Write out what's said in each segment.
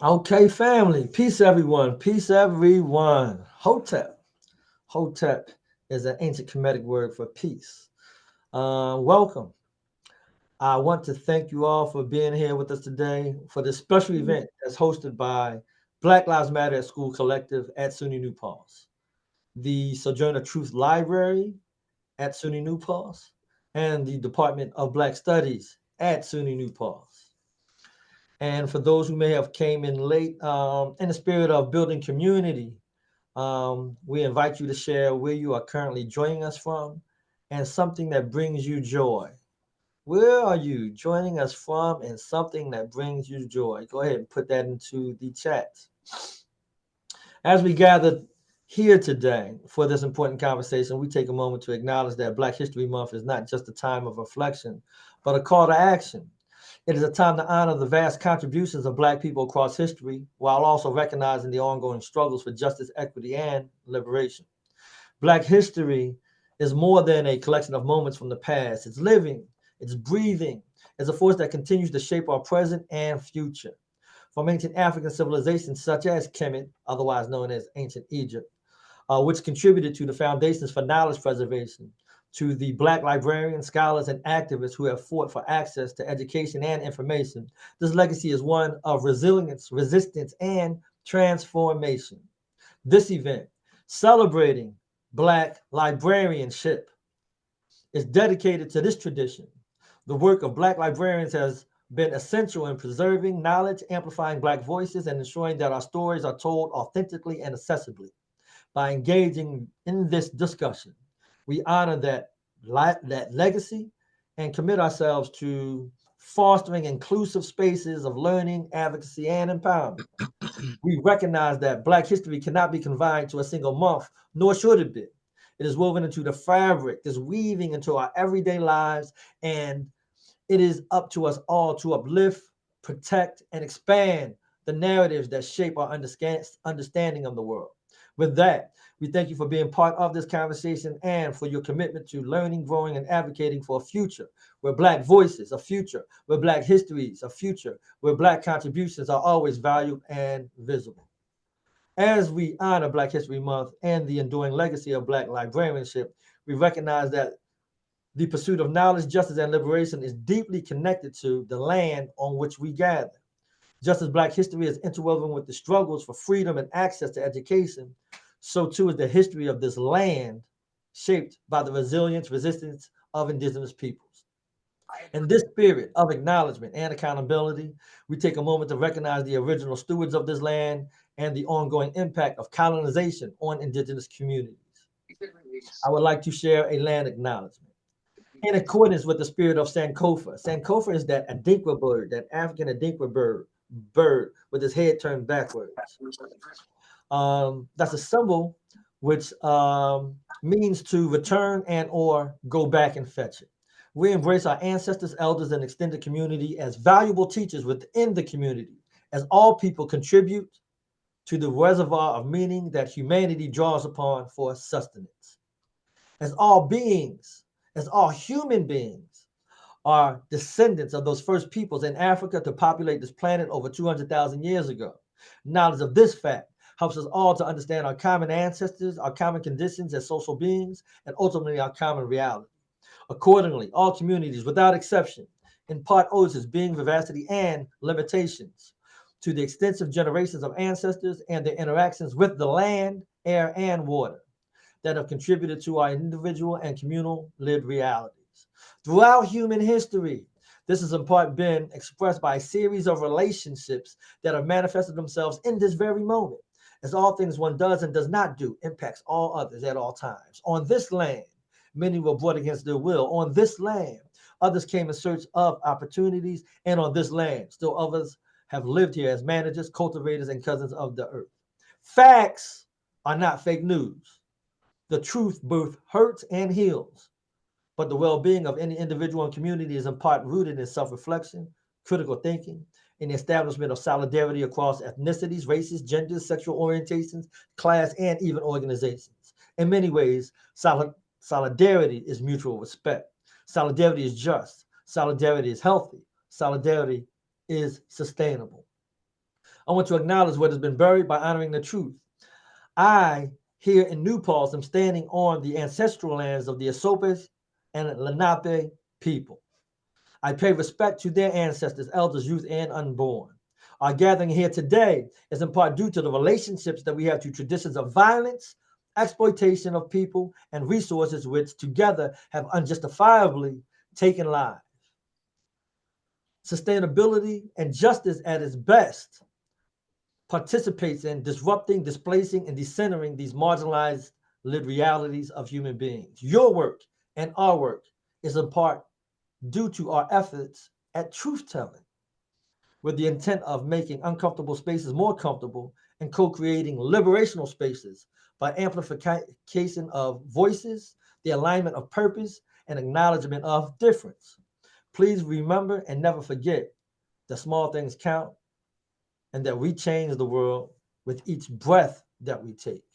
Okay, family. Peace, everyone. Peace, everyone. Hotep. Hotep is an ancient Kemetic word for peace. Welcome. I want to thank you all for being here with us today for this special event that's hosted by Black Lives Matter at School Collective at SUNY New Paltz, the Sojourner Truth Library at SUNY New Paltz, and the Department of Black Studies at SUNY New Paltz. And for those who may have came in late, in the spirit of building community, we invite you to share where you are currently joining us from and something that brings you joy. Where are you joining us from and something that brings you joy? Go ahead and put that into the chat. As we gather here today for this important conversation, we take a moment to acknowledge that Black History Month is not just a time of reflection, but a call to action. It is a time to honor the vast contributions of Black people across history while also recognizing the ongoing struggles for justice, equity, and liberation. Black history is more than a collection of moments from the past. It's living, it's breathing, it's a force that continues to shape our present and future. From ancient African civilizations such as Kemet, otherwise known as ancient Egypt, which contributed to the foundations for knowledge preservation, to the Black librarians, scholars, and activists who have fought for access to education and information. This legacy is one of resilience, resistance, and transformation. This event, celebrating Black librarianship, is dedicated to this tradition. The work of Black librarians has been essential in preserving knowledge, amplifying Black voices, and ensuring that our stories are told authentically and accessibly. By engaging in this discussion, we honor that legacy and commit ourselves to fostering inclusive spaces of learning, advocacy, and empowerment. We recognize that Black history cannot be confined to a single month, nor should it be. It is woven into the fabric, is weaving into our everyday lives, and it is up to us all to uplift, protect, and expand the narratives that shape our understanding of the world. With that, we thank you for being part of this conversation and for your commitment to learning, growing, and advocating for a future where Black voices, a future where Black histories, a future where Black contributions are always valued and visible. As we honor Black History Month and the enduring legacy of Black librarianship, we recognize that the pursuit of knowledge, justice, and liberation is deeply connected to the land on which we gather. Just as Black history is interwoven with the struggles for freedom and access to education, so too is the history of this land shaped by the resilience, resistance of indigenous peoples. In this spirit of acknowledgement and accountability, we take a moment to recognize the original stewards of this land and the ongoing impact of colonization on indigenous communities. I would like to share a land acknowledgement. In accordance with the spirit of Sankofa. Sankofa is that Adinkra bird, that African Adinkra bird with his head turned backwards. That's a symbol which means to return and or go back and fetch it. We embrace our ancestors, elders, and extended community as valuable teachers within the community, as all people contribute to the reservoir of meaning that humanity draws upon for sustenance. As all beings, as all human beings, are descendants of those first peoples in Africa to populate this planet over 200,000 years ago. Knowledge of this fact helps us all to understand our common ancestors, our common conditions as social beings, and ultimately our common reality. Accordingly, all communities, without exception, impart oaths being vivacity and limitations to the extensive generations of ancestors and their interactions with the land, air, and water that have contributed to our individual and communal lived realities. Throughout human history, this has in part been expressed by a series of relationships that have manifested themselves in this very moment. As all things one does and does not do impacts all others at all times. On this land, many were brought against their will. On this land, others came in search of opportunities, and on this land, still others have lived here as managers, cultivators, and cousins of the earth. Facts are not fake news. The truth both hurts and heals, but the well being of any individual and community is in part rooted in self reflection, critical thinking, and the establishment of solidarity across ethnicities, races, genders, sexual orientations, class, and even organizations. In many ways, solidarity is mutual respect. Solidarity is just. Solidarity is healthy. Solidarity is sustainable. I want to acknowledge what has been buried by honoring the truth. I, here in New Paltz, am standing on the ancestral lands of the Esopus and Lenape people. I pay respect to their ancestors, elders, youth, and unborn. Our gathering here today is in part due to the relationships that we have to traditions of violence, exploitation of people, and resources which together have unjustifiably taken lives. Sustainability and justice at its best participates in disrupting, displacing, and decentering these marginalized lived realities of human beings. Your work and our work is in part due to our efforts at truth telling, with the intent of making uncomfortable spaces more comfortable and co-creating liberational spaces by amplification of voices, the alignment of purpose, and acknowledgement of difference. Please remember and never forget that small things count and that we change the world with each breath that we take.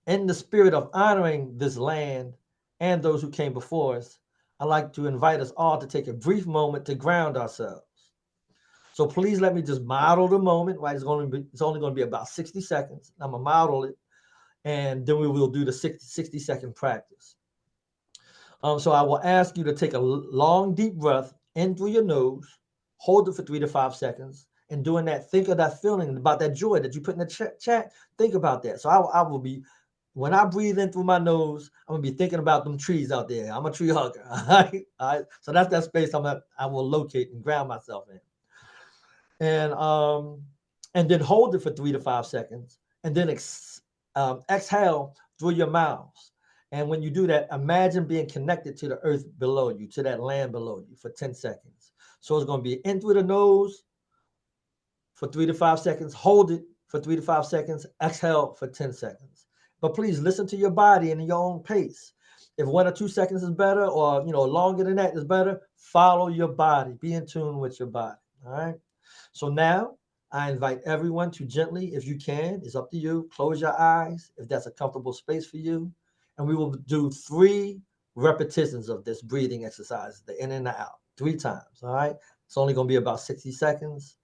In the spirit of honoring this land and those who came before us, I'd like to invite us all to take a brief moment to ground ourselves. So please let me just model the moment, right? It's only going to be about 60 seconds. I'm going to model it, and then we will do the 60-second practice. So I will ask you to take a long, deep breath in through your nose, hold it for 3 to 5 seconds, and doing that, think of that feeling about that joy that you put in the chat. Think about that. So I will be, when I breathe in through my nose, I'm gonna be thinking about them trees out there. I'm a tree hugger. All right. So that's that space I will locate and ground myself in. And then hold it for 3 to 5 seconds, and then exhale through your mouths. And when you do that, imagine being connected to the earth below you, to that land below you for 10 seconds. So it's going to be in through the nose for 3 to 5 seconds, hold it for 3 to 5 seconds, exhale for 10 seconds. But please listen to your body and your own pace. If 1 or 2 seconds is better, or longer than that is better, follow your body. Be in tune with your body. All right. So now I invite everyone to gently, if you can, it's up to you, close your eyes if that's a comfortable space for you. And we will do 3 repetitions of this breathing exercise, the in and the out, 3 times. All right. It's only going to be about 60 seconds.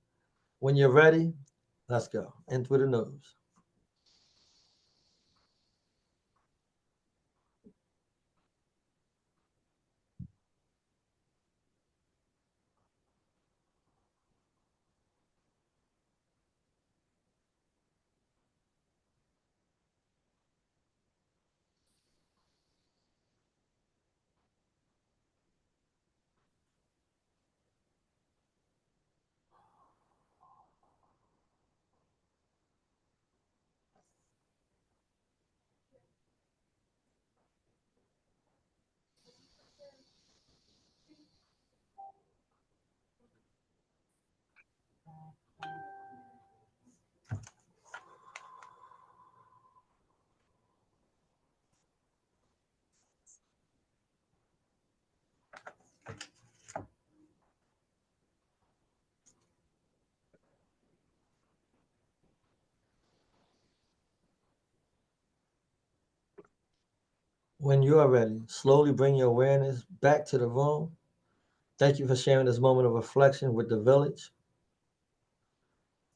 When you're ready, let's go. In through the nose. When you are ready, slowly bring your awareness back to the room. Thank you for sharing this moment of reflection with the village.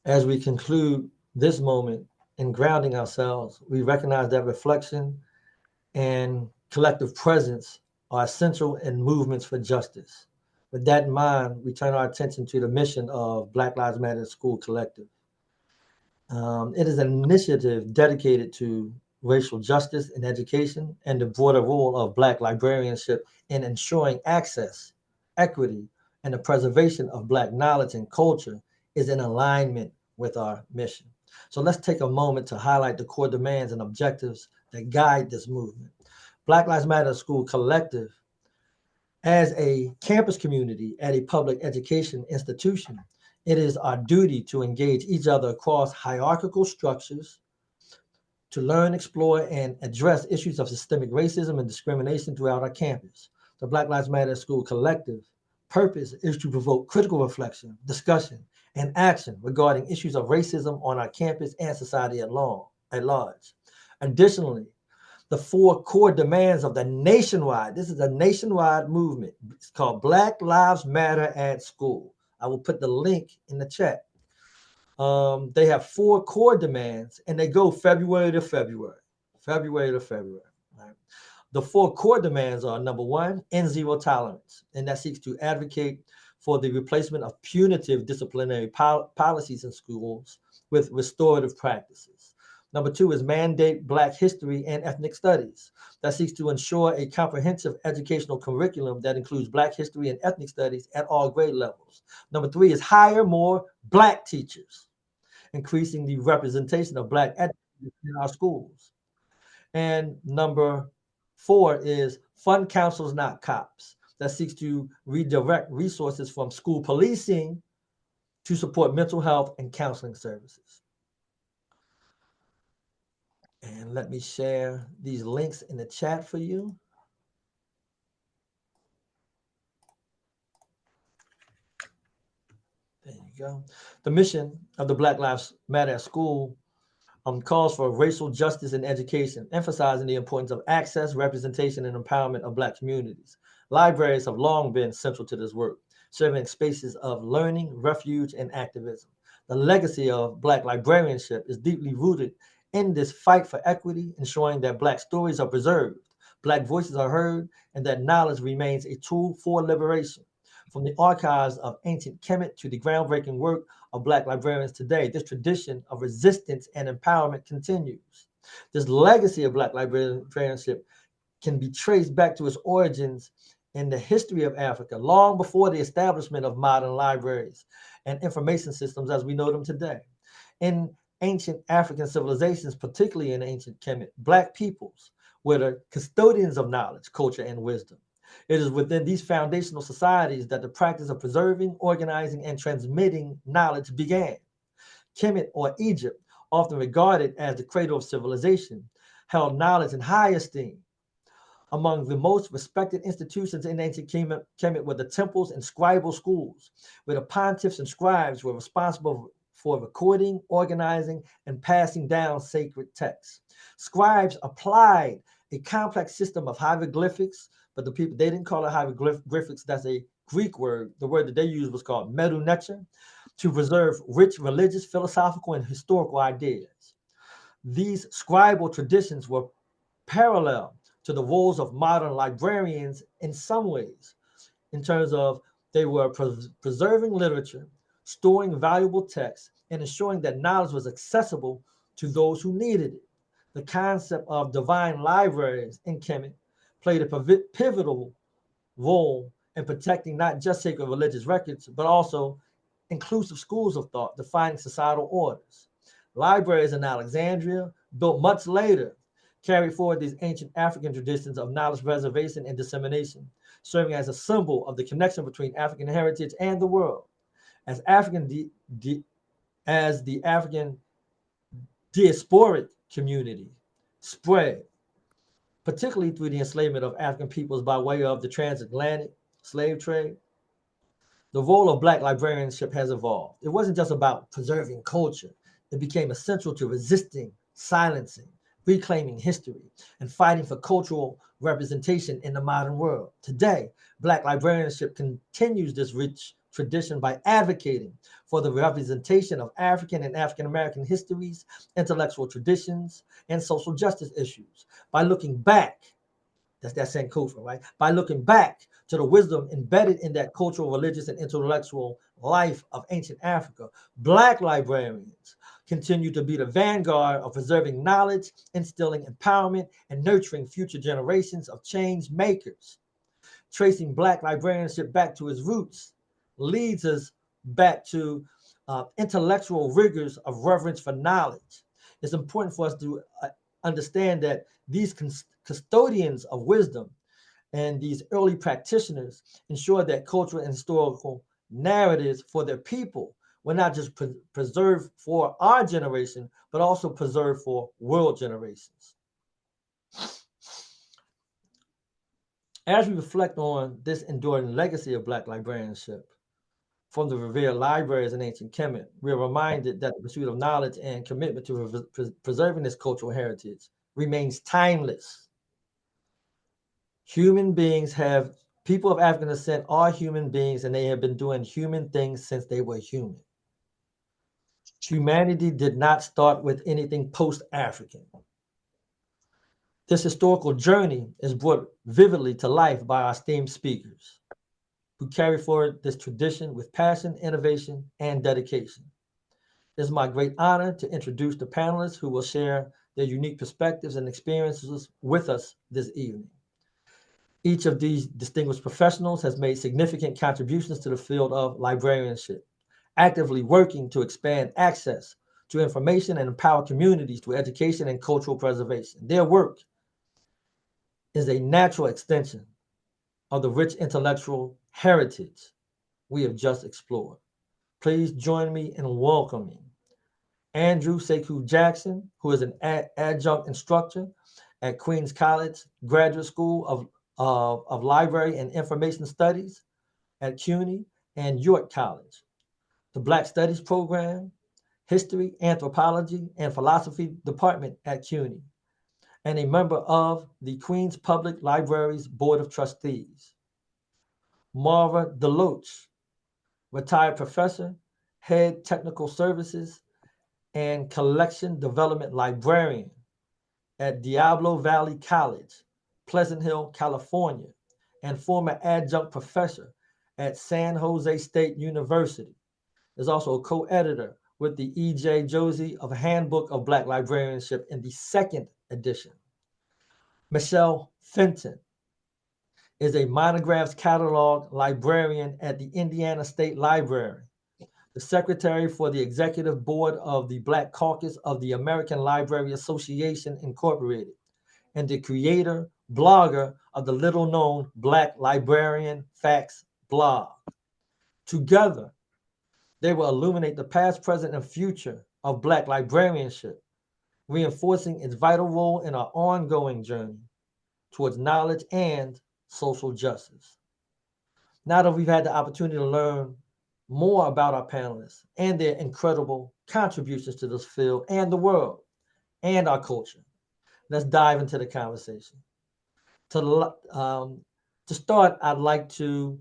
As we conclude this moment in grounding ourselves, we recognize that reflection and collective presence are essential in movements for justice. With that in mind, we turn our attention to the mission of Black Lives Matter School Collective. It is an initiative dedicated to racial justice in education and the broader role of Black librarianship in ensuring access, equity, and the preservation of Black knowledge and culture is in alignment with our mission. So let's take a moment to highlight the core demands and objectives that guide this movement. Black Lives Matter School Collective, as a campus community at a public education institution, it is our duty to engage each other across hierarchical structures to learn, explore, and address issues of systemic racism and discrimination throughout our campus. The Black Lives Matter School Collective purpose is to provoke critical reflection, discussion, and action regarding issues of racism on our campus and society at large. Additionally, the 4 core demands of the nationwide, this is a nationwide movement. It's called Black Lives Matter at School. I will put the link in the chat. They have 4 core demands, and they go February to February. February to February. Right? The 4 core demands are: number 1, end zero tolerance, and that seeks to advocate for the replacement of punitive disciplinary policies in schools with restorative practices. Number 2 is mandate Black history and ethnic studies, that seeks to ensure a comprehensive educational curriculum that includes Black history and ethnic studies at all grade levels. Number 3 is hire more Black teachers, increasing the representation of Black educators in our schools. And number 4 is fund councils, not cops, that seeks to redirect resources from school policing to support mental health and counseling services. And let me share these links in the chat for you. There you go. The mission of the Black Lives Matter at School calls for racial justice in education, emphasizing the importance of access, representation, and empowerment of Black communities. Libraries have long been central to this work, serving spaces of learning, refuge, and activism. The legacy of Black librarianship is deeply rooted in this fight for equity, ensuring that Black stories are preserved, Black voices are heard, and that knowledge remains a tool for liberation. From the archives of ancient Kemet to the groundbreaking work of Black librarians today, this tradition of resistance and empowerment continues. This legacy of Black librarianship can be traced back to its origins in the history of Africa, long before the establishment of modern libraries and information systems as we know them today. In ancient African civilizations, particularly in ancient Kemet, Black peoples were the custodians of knowledge, culture, and wisdom. It is within these foundational societies that the practice of preserving, organizing, and transmitting knowledge began. Kemet, or Egypt, often regarded as the cradle of civilization, held knowledge in high esteem. Among the most respected institutions in ancient Kemet were the temples and scribal schools, where the pontiffs and scribes were responsible for recording, organizing, and passing down sacred texts. Scribes applied a complex system of hieroglyphics, but they didn't call it hieroglyphics. That's a Greek word. The word that they used was called medunecha, to preserve rich religious, philosophical, and historical ideas. These scribal traditions were parallel to the roles of modern librarians in some ways, in terms of they were preserving literature, storing valuable texts, and ensuring that knowledge was accessible to those who needed it. The concept of divine libraries in Kemet played a pivotal role in protecting not just sacred religious records, but also inclusive schools of thought defining societal orders. Libraries in Alexandria, built much later, carried forward these ancient African traditions of knowledge preservation and dissemination, serving as a symbol of the connection between African heritage and the world. As as the African diasporic community spread, particularly through the enslavement of African peoples by way of the transatlantic slave trade, the role of Black librarianship has evolved. It wasn't just about preserving culture. It became essential to resisting, silencing, reclaiming history, and fighting for cultural representation in the modern world. Today, Black librarianship continues this rich tradition by advocating for the representation of African and African American histories, intellectual traditions, and social justice issues. By looking back, that's that Sankofa, right? By looking back to the wisdom embedded in that cultural, religious, and intellectual life of ancient Africa, Black librarians continue to be the vanguard of preserving knowledge, instilling empowerment, and nurturing future generations of change makers. Tracing Black librarianship back to its roots leads us back to intellectual rigors of reverence for knowledge. It's important for us to understand that these custodians of wisdom and these early practitioners ensure that cultural and historical narratives for their people were not just preserved for our generation, but also preserved for world generations. As we reflect on this enduring legacy of Black librarianship, from the revered libraries in ancient Kemet, we are reminded that the pursuit of knowledge and commitment to preserving this cultural heritage remains timeless. People of African descent are human beings, and they have been doing human things since they were human. Humanity did not start with anything post-African. This historical journey is brought vividly to life by our esteemed speakers, who carry forward this tradition with passion, innovation, and dedication. It is my great honor to introduce the panelists who will share their unique perspectives and experiences with us this evening. Each of these distinguished professionals has made significant contributions to the field of librarianship, actively working to expand access to information and empower communities through education and cultural preservation. Their work is a natural extension of the rich intellectual heritage we have just explored. Please join me in welcoming Andrew Sekou Jackson, who is an adjunct instructor at Queens College Graduate School of Library and Information Studies at CUNY and York College, the Black Studies Program, History, Anthropology, and Philosophy Department at CUNY, and a member of the Queens Public Library's Board of Trustees. Marva DeLoach, retired professor, head technical services, and collection development librarian at Diablo Valley College, Pleasant Hill, California, and former adjunct professor at San Jose State University. Is also a co-editor with the E.J. Josie of Handbook of Black Librarianship in the second edition. Michele Fenton is a monographs catalog librarian at the Indiana State Library, the secretary for the executive board of the Black Caucus of the American Library Association, Incorporated, and the creator, blogger of the little-known Black Librarian Facts blog. Together, they will illuminate the past, present, and future of Black librarianship, reinforcing its vital role in our ongoing journey towards knowledge and social justice. Now that we've had the opportunity to learn more about our panelists and their incredible contributions to this field and the world and our culture, let's dive into the conversation. To start, I'd like to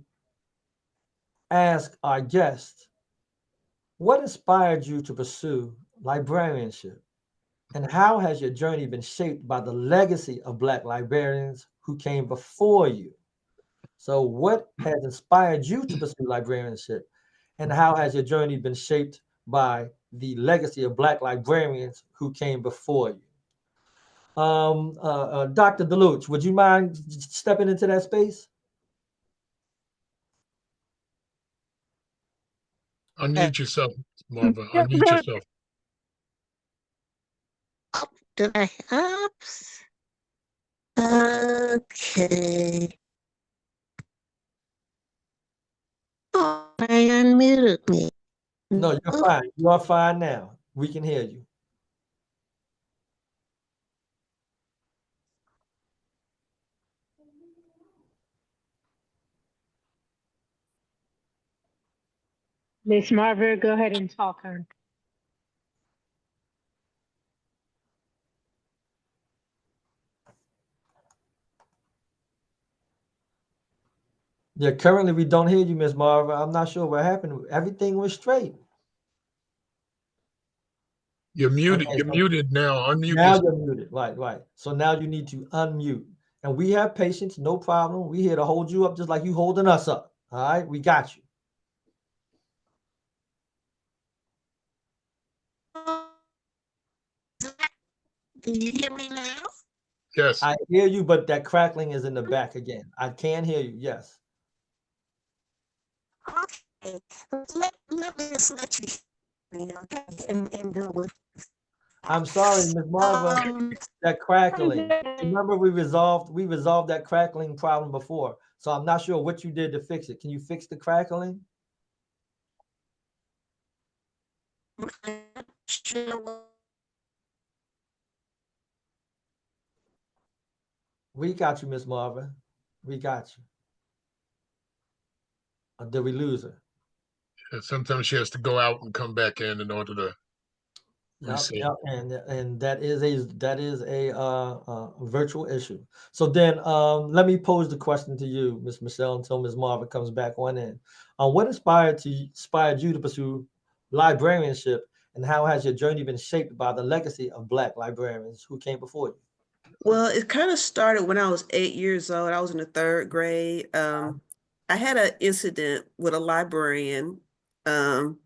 ask our guest, what inspired you to pursue librarianship? And how has your journey been shaped by the legacy of Black librarians who came before you? So, what has inspired you to pursue librarianship? And how has your journey been shaped by the legacy of Black librarians who came before you? Dr. DeLoach, would you mind stepping into that space? Unmute yourself, Marva. Unmute yourself. Did I? Oops. Okay. Oh, I unmuted me. No, you're fine. You are fine now. We can hear you. Miss Marva, go ahead and talk on. Yeah, currently we don't hear you, Miss Marva. I'm not sure what happened. Everything was straight. You're muted. Okay, You're muted now. Unmute now yourself. you're muted. Right. So now you need to unmute. And we have patience, no problem. We're here to hold you up just like you holding us up. All right, we got you. Do you hear me now? Yes. I hear you, but that crackling is in the back again. I can hear you, yes. Okay. Let me just let you hear me, okay? And go with. I'm sorry, Ms. Marva, that crackling. Remember we resolved that crackling problem before. So I'm not sure what you did to fix it. Can you fix the crackling? We got you, Miss Marva. We got you. Or did we lose her? Sometimes she has to go out and come back in order to reset. Yep. And that is a virtual issue. So then let me pose the question to you, Miss Michele, until Ms. Marva comes back on in. What inspired you to pursue librarianship, and how has your journey been shaped by the legacy of Black librarians who came before you? Well, it kind of started when I was 8 years old. I was in the third grade. I had an incident with a librarian. Um,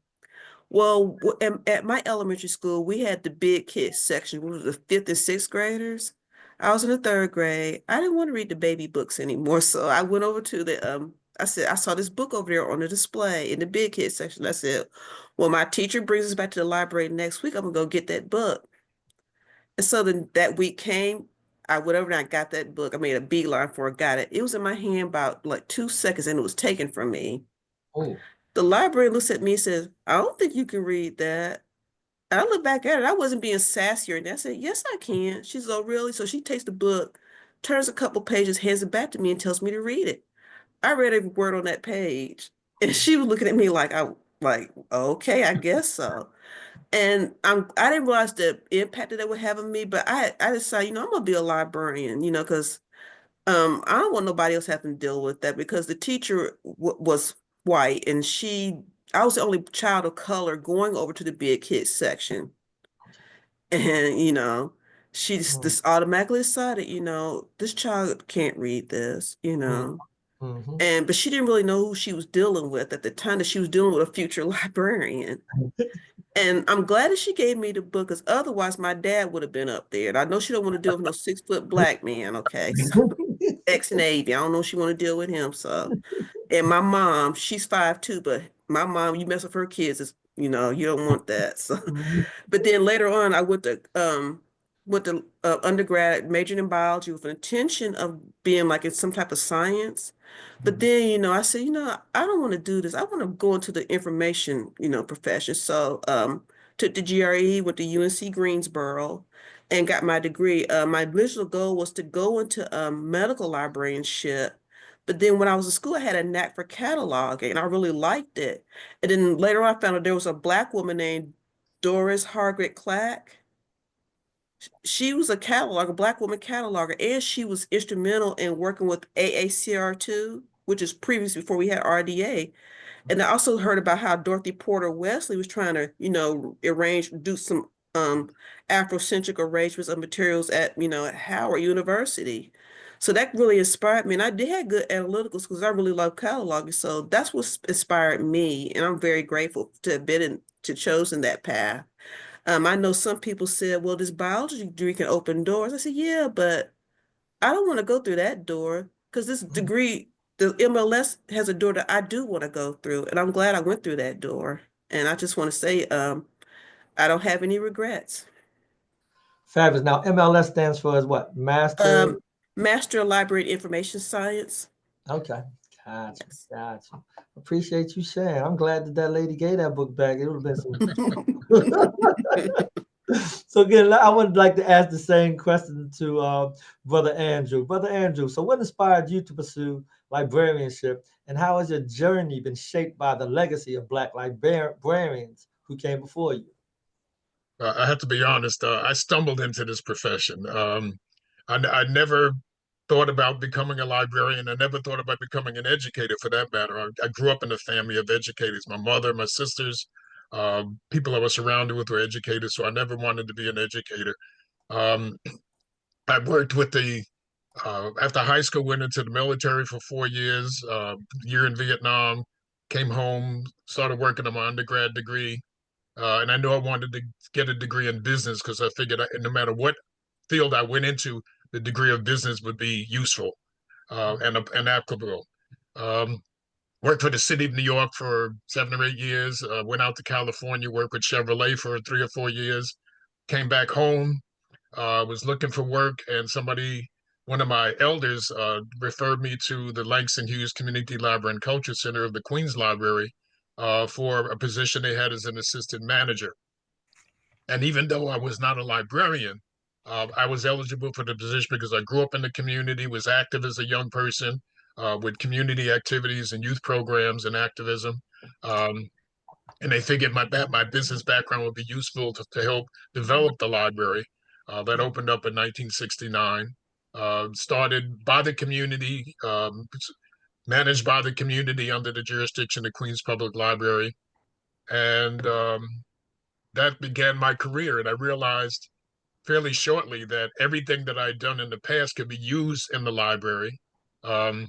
at my elementary school, we had the big kids section, which was the fifth and sixth graders. I was in the third grade. I didn't want to read the baby books anymore, so I went over to I said, I saw this book over there on the display in the big kids section. I said, well, my teacher brings us back to the library next week. I'm gonna go get that book. And so then that week came, I went over and I got that book. I made a beeline for it, got it. It was in my hand about like 2 seconds and it was taken from me. Oh, The librarian looks at me and says, I don't think you can read that. And I look back at it. I wasn't being sassy or anything. I said, yes, I can. She says, oh, really? So she takes the book, turns a couple pages, hands it back to me and tells me to read it. I read every word on that page. And she was looking at me like, okay, I guess so. And I didn't realize the impact that it would have on me, but I decided, I'm gonna be a librarian, because I don't want nobody else having to deal with that because the teacher was white and I was the only child of color going over to the big kids section. And, she just automatically decided, this child can't read this, mm-hmm. but she didn't really know who she was dealing with at the time, that she was dealing with a future librarian. And I'm glad that she gave me the book, because otherwise my dad would have been up there. And I know she don't want to deal with no 6-foot black man, okay? So ex-Navy, I don't know if she want to deal with him. So, and my mom, she's 5'2", but my mom, you mess with her kids, you don't want that. So, but then later on, I went to undergrad, majored in biology with an intention of being like in some type of science. But then, I said, I don't want to do this. I want to go into the information, profession. So, took the GRE, went to UNC Greensboro and got my degree. My original goal was to go into medical librarianship. But then when I was in school, I had a knack for cataloging and I really liked it. And then later on, I found out there was a Black woman named Doris Hargret Clack. She was a Black woman cataloger, and she was instrumental in working with AACR2, which is previous before we had RDA. And I also heard about how Dorothy Porter Wesley was trying to, do some Afrocentric arrangements of materials at Howard University. So that really inspired me. And I did have good analytical skills. I really love cataloging. So that's what inspired me. And I'm very grateful to have chosen that path. I know some people said, well, this biology degree can open doors. I said, yeah, but I don't want to go through that door because this degree, the MLS has a door that I do want to go through. And I'm glad I went through that door. And I just want to say, I don't have any regrets. Fabulous. Now, MLS stands for what? Master of Library Information Science. Okay. Gotcha. Yes. Gotcha. Appreciate you sharing. I'm glad that lady gave that book back. It would have been some. So again, I would like to ask the same question to Brother Andrew. Brother Andrew, so what inspired you to pursue librarianship, and how has your journey been shaped by the legacy of Black librarians who came before you? I have to be honest. I stumbled into this profession. I never thought about becoming a librarian. I never thought about becoming an educator, for that matter. I grew up in a family of educators. My mother, my sisters, people I was surrounded with were educators, so I never wanted to be an educator. I worked with after high school, went into the military for 4 years, year in Vietnam, came home, started working on my undergrad degree. And I knew I wanted to get a degree in business because I figured no matter what field I went into, the degree of business would be useful and applicable. Worked for the city of New York for 7 or 8 years, went out to California, worked with Chevrolet for 3 or 4 years, came back home, was looking for work, and one of my elders, referred me to the Langston Hughes Community Library and Culture Center of the Queens Library for a position they had as an assistant manager. And even though I was not a librarian, I was eligible for the position because I grew up in the community, was active as a young person with community activities and youth programs and activism. And they figured my business background would be useful to help develop the library that opened up in 1969. Started by the community, managed by the community under the jurisdiction of Queens Public Library. And that began my career. And I realized fairly shortly that everything that I'd done in the past could be used in the library. I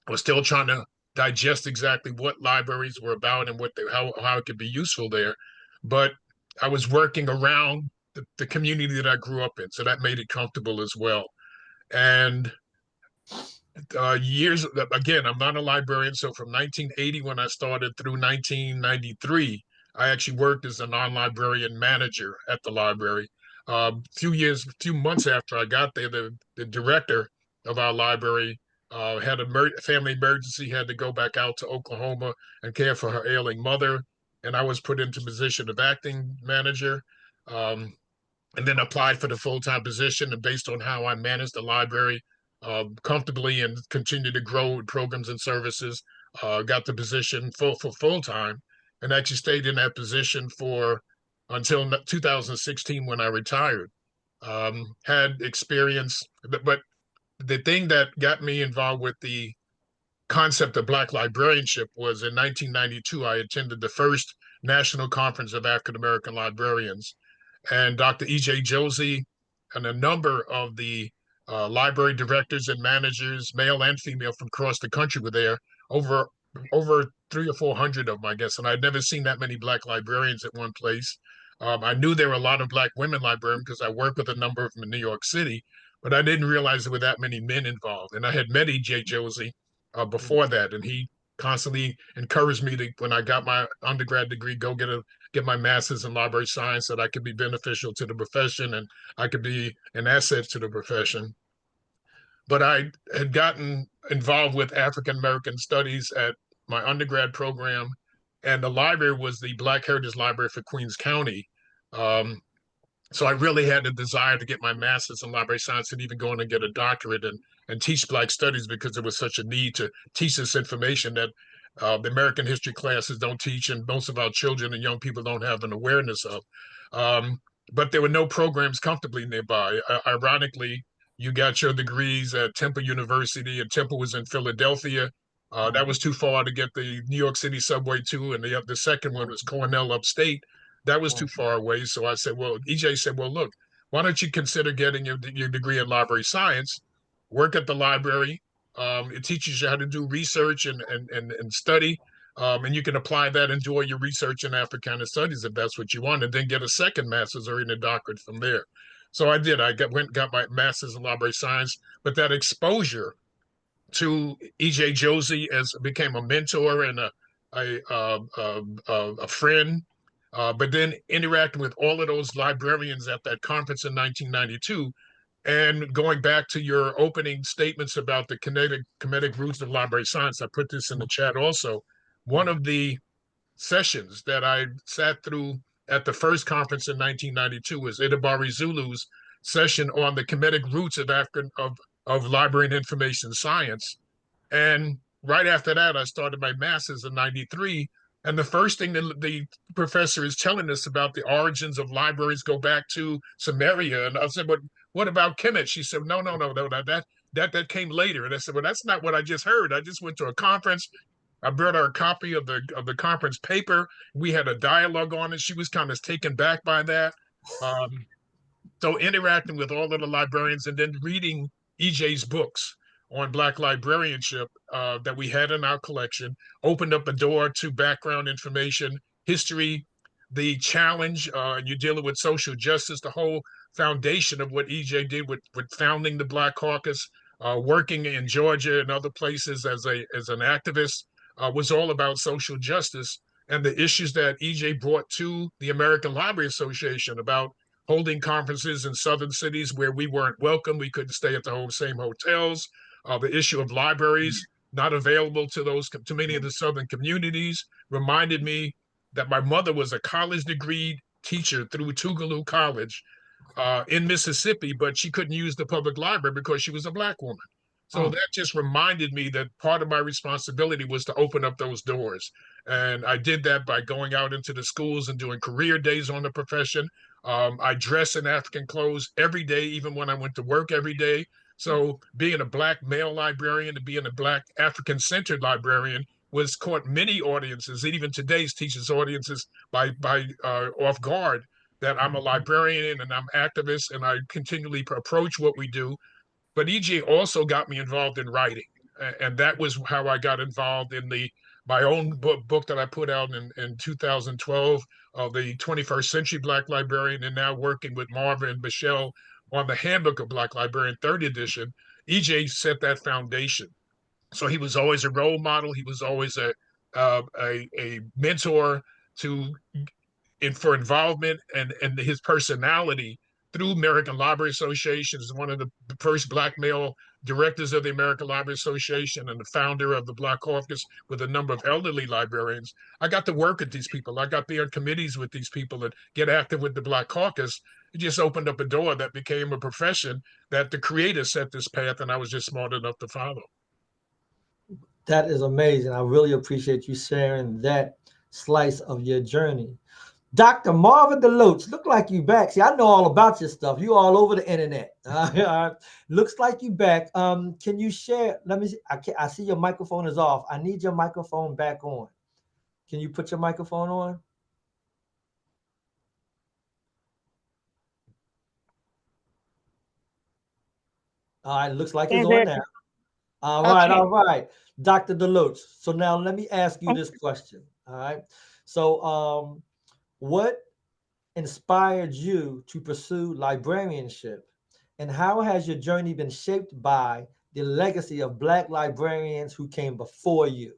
was still trying to digest exactly what libraries were about and how it could be useful there. But I was working around the community that I grew up in, so that made it comfortable as well. And years again, I'm not a librarian, so from 1980 when I started through 1993, I actually worked as a non-librarian manager at the library. Few months after I got there, the director of our library had a family emergency, had to go back out to Oklahoma and care for her ailing mother, and I was put into position of acting manager. Um, and then applied for the full-time position. And based on how I managed the library comfortably and continued to grow with programs and services, got the position for full-time, and actually stayed in that position for until 2016 when I retired. Had experience, but the thing that got me involved with the concept of Black librarianship was in 1992, I attended the first National Conference of African American Librarians, and Dr. E.J. Josie and a number of the library directors and managers, male and female, from across the country were there. Over 300 or 400 of them, I guess, and I'd never seen that many Black librarians at one place. I knew there were a lot of Black women librarians because I worked with a number of them in New York City, but I didn't realize there were that many men involved. And I had met E.J. Josie before that, and he constantly encouraged me to, when I got my undergrad degree, get my master's in library science, that I could be beneficial to the profession and I could be an asset to the profession. But I had gotten involved with African American studies at my undergrad program, and the library was the Black Heritage Library for Queens County. So I really had a desire to get my master's in library science and even go in and get a doctorate and teach Black studies, because there was such a need to teach this information that the American history classes don't teach, and most of our children and young people don't have an awareness of. But there were no programs comfortably nearby. Ironically, you got your degrees at Temple University, and Temple was in Philadelphia. That was too far to get the New York City subway to, and the second one was Cornell upstate. That was too far away. So I said, well, EJ said, well, look, why don't you consider getting your degree in library science, work at the library. It teaches you how to do research and study. And you can apply that and do all your research in Africana studies if that's what you want, and then get a second master's or even a doctorate from there. So I did. I got my master's in library science, but that exposure to E.J. Josie became a mentor and a friend. But then interacting with all of those librarians at that conference in 1992, and going back to your opening statements about the kinetic roots of library science, I put this in the chat also. One of the sessions that I sat through at the first conference in 1992 was Idabari Zulu's session on the kinetic roots of library and information science. And right after that, I started my master's in 93. And the first thing that the professor is telling us about the origins of libraries go back to Samaria. And I said, but what about Kemet? She said, no, that came later. And I said, well, that's not what I just heard. I just went to a conference. I brought her a copy of the conference paper. We had a dialogue on it. She was kind of taken back by that. So interacting with all of the librarians and then reading EJ's books on Black librarianship that we had in our collection opened up a door to background information, history, the challenge, and you're dealing with social justice, the whole foundation of what EJ did with founding the Black Caucus, working in Georgia and other places as an activist, was all about social justice and the issues that EJ brought to the American Library Association about holding conferences in southern cities where we weren't welcome. We couldn't stay at the same hotels. The issue of libraries not available to many of the southern communities reminded me that my mother was a college degree teacher through Tougaloo College in Mississippi, but she couldn't use the public library because she was a Black woman. So that just reminded me that part of my responsibility was to open up those doors. And I did that by going out into the schools and doing career days on the profession. I dress in African clothes every day, even when I went to work every day. So being a Black male librarian and being a Black African-centered librarian was caught many audiences, and even today's teaches audiences by off guard, that I'm a librarian and I'm activist and I continually approach what we do. But EJ also got me involved in writing, and that was how I got involved in my own book that I put out in 2012, the 21st Century Black Librarian, and now working with Marva and Michele on the Handbook of Black Librarian, third edition. EJ set that foundation. So he was always a role model. He was always a mentor to for involvement, and his personality through American Library Association is one of the first Black male directors of the American Library Association and the founder of the Black Caucus with a number of elderly librarians. I got to work with these people. I got to be on committees with these people and get active with the Black Caucus. It just opened up a door that became a profession that the creator set this path, and I was just smart enough to follow. That is amazing. I really appreciate you sharing that slice of your journey. Dr. Marva DeLoach, look like you back. See, I know all about your stuff. You all over the internet. Looks like you back. Can you share? Let me see. I see your microphone is off. I need your microphone back on. Can you put your microphone on? All right, looks like it's on now. All right, all right. Dr. DeLoach. So now let me ask you this question. All right. So what inspired you to pursue librarianship, and how has your journey been shaped by the legacy of Black librarians who came before you?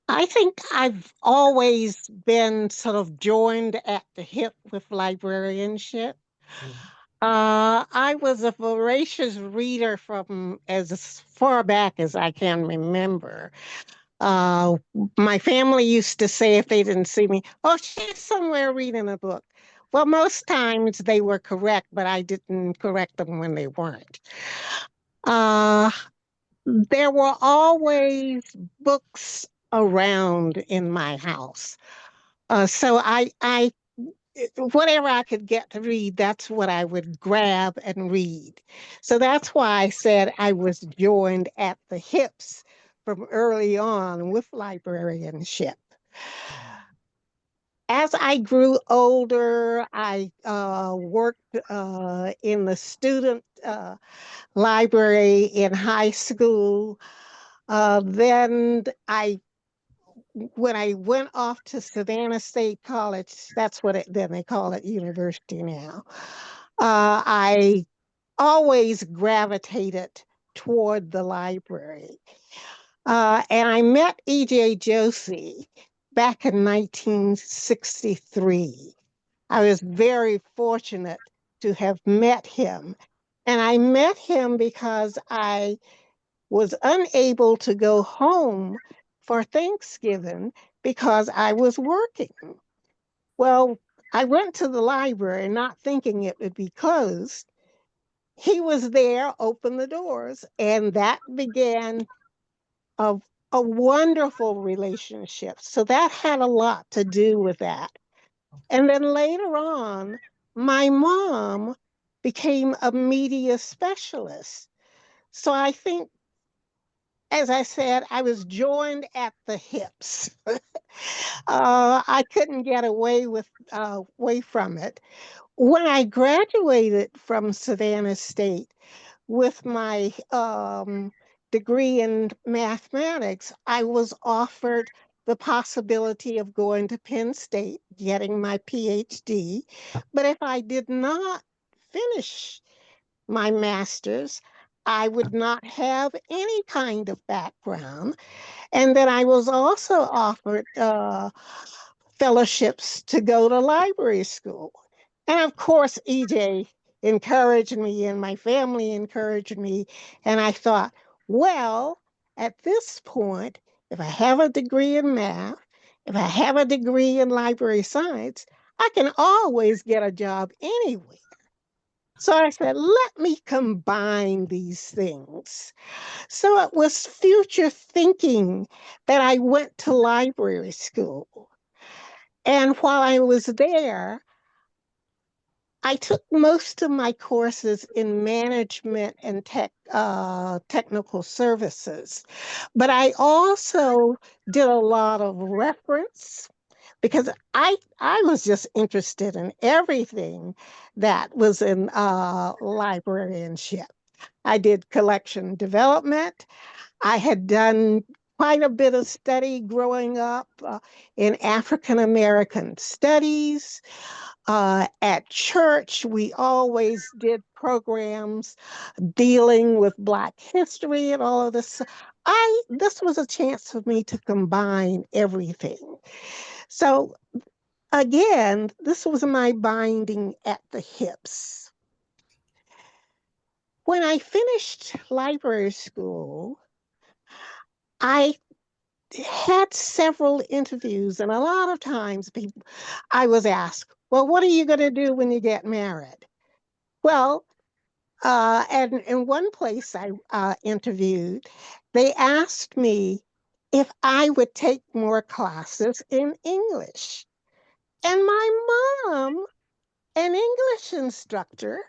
I think I've always been sort of joined at the hip with librarianship. I was a voracious reader from as far back as I can remember. My family used to say if they didn't see me, oh, she's somewhere reading a book. Well, most times they were correct, but I didn't correct them when they weren't. There were always books around in my house. So I whatever I could get to read, that's what I would grab and read. So that's why I said I was joined at the hips from early on with librarianship. As I grew older, I worked in the student library in high school. Then when I went off to Savannah State College, that's what then they call it university now. I always gravitated toward the library. And I met E.J. Josey back in 1963. I was very fortunate to have met him. And I met him because I was unable to go home for Thanksgiving because I was working. Well, I went to the library not thinking it would be closed. He was there, opened the doors, and that began a wonderful relationship. So that had a lot to do with that. And then later on, my mom became a media specialist. So I think, as I said, I was joined at the hips. I couldn't get away from it. When I graduated from Savannah State with my degree in mathematics, I was offered the possibility of going to Penn State, getting my PhD. But if I did not finish my master's, I would not have any kind of background. And then I was also offered fellowships to go to library school. And of course, EJ encouraged me and my family encouraged me. And I thought, well, at this point, if I have a degree in math, if I have a degree in library science, I can always get a job anywhere. So I said, let me combine these things. So it was future thinking that I went to library school. And while I was there, I took most of my courses in management and technical services, but I also did a lot of reference because I was just interested in everything that was in librarianship. I did collection development. I had done quite a bit of study growing up in African American studies. At church, we always did programs dealing with Black history and all of this. This was a chance for me to combine everything. So again, this was my binding at the hips. When I finished library school, I had several interviews, and a lot of times I was asked, well, what are you going to do when you get married? Well, and in one place I interviewed, they asked me if I would take more classes in English. And my mom, an English instructor,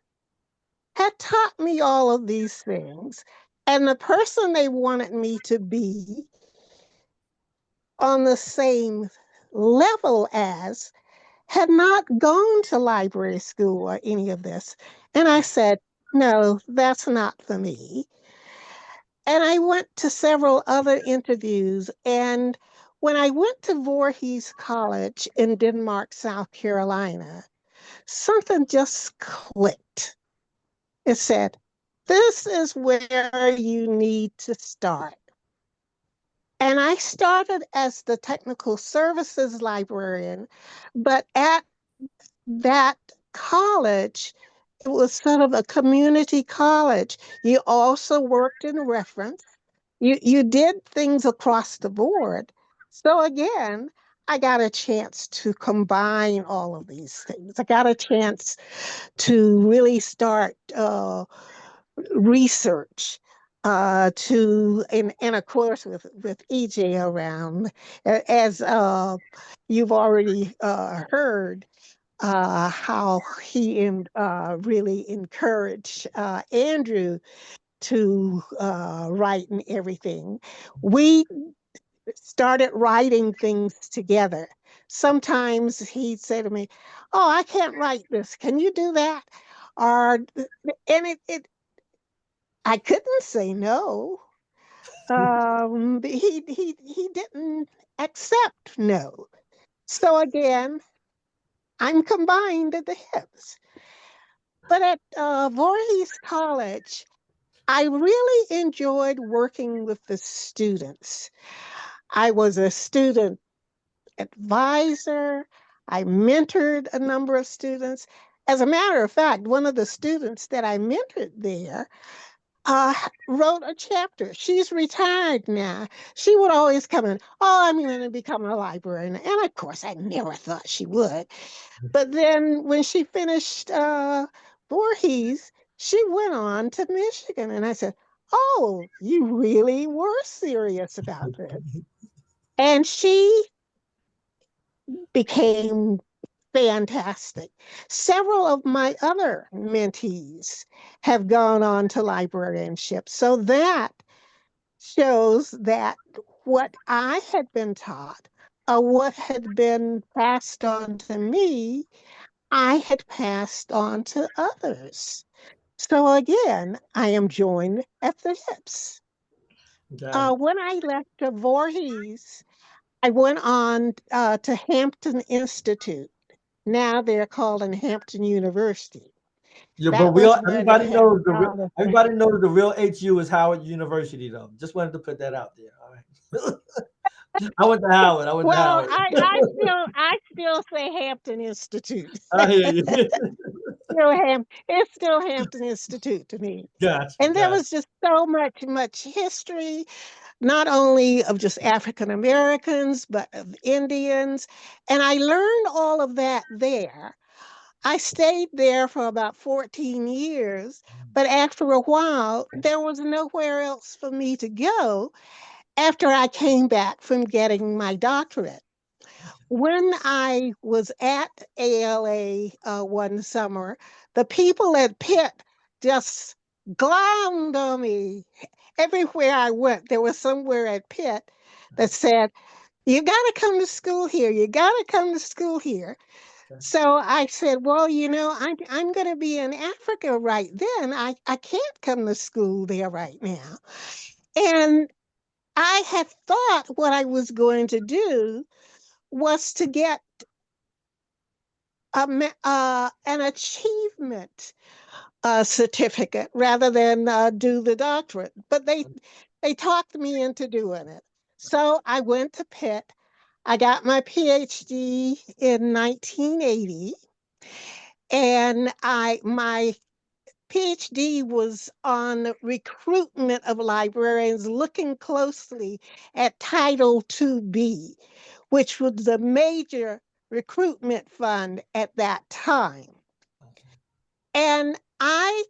had taught me all of these things. And the person they wanted me to be on the same level as had not gone to library school or any of this. And I said, no, that's not for me. And I went to several other interviews. And when I went to Voorhees College in Denmark, South Carolina, something just clicked. It said, this is where you need to start. And I started as the technical services librarian, but at that college, it was sort of a community college. You also worked in reference. You did things across the board. So again, I got a chance to combine all of these things. I got a chance to really start research and of course with EJ around, as you've already heard, how he really encouraged Andrew to write and everything. We started writing things together. Sometimes he'd say to me, oh, I can't write this. Can you do that? Or, and I couldn't say no. He didn't accept no. So again, I'm combined at the hips. But at Voorhees College, I really enjoyed working with the students. I was a student advisor. I mentored a number of students. As a matter of fact, one of the students that I mentored there wrote a chapter. She's retired now. She would always come in, oh, I'm going to become a librarian. And of course, I never thought she would. But then when she finished Voorhees, she went on to Michigan. And I said, oh, you really were serious about this. And she became fantastic. Several of my other mentees have gone on to librarianship. So that shows that what I had been taught or what had been passed on to me, I had passed on to others. So again, I am joined at the hips. When I left Voorhees, I went on to Hampton Institute. Now they're called in Hampton University. Yeah, That but was where everybody they knows had everybody knows the real HU is Howard University, though. Just wanted to put that out there. All right. I went to Howard. Well, I still say Hampton Institute. I hear you. It's still Hampton Institute to me. Gotcha. And there was just so much history, not only of just African Americans, but of Indians. And I learned all of that there. I stayed there for about 14 years, but after a while, there was nowhere else for me to go after I came back from getting my doctorate. when I was at ALA one summer, the people at Pitt just glommed on me. Everywhere I went, there was somewhere at Pitt that said, "You got to come to school here. You got to come to school here." Okay. So I said, "Well, I'm going to be in Africa right then. I can't come to school there right now." And I had thought what I was going to do was to get an achievement certificate rather than do the doctorate. But they talked me into doing it. So I went to Pitt. I got my PhD in 1980, and my PhD was on recruitment of librarians, looking closely at Title II-B, which was the major recruitment fund at that time. Okay. And I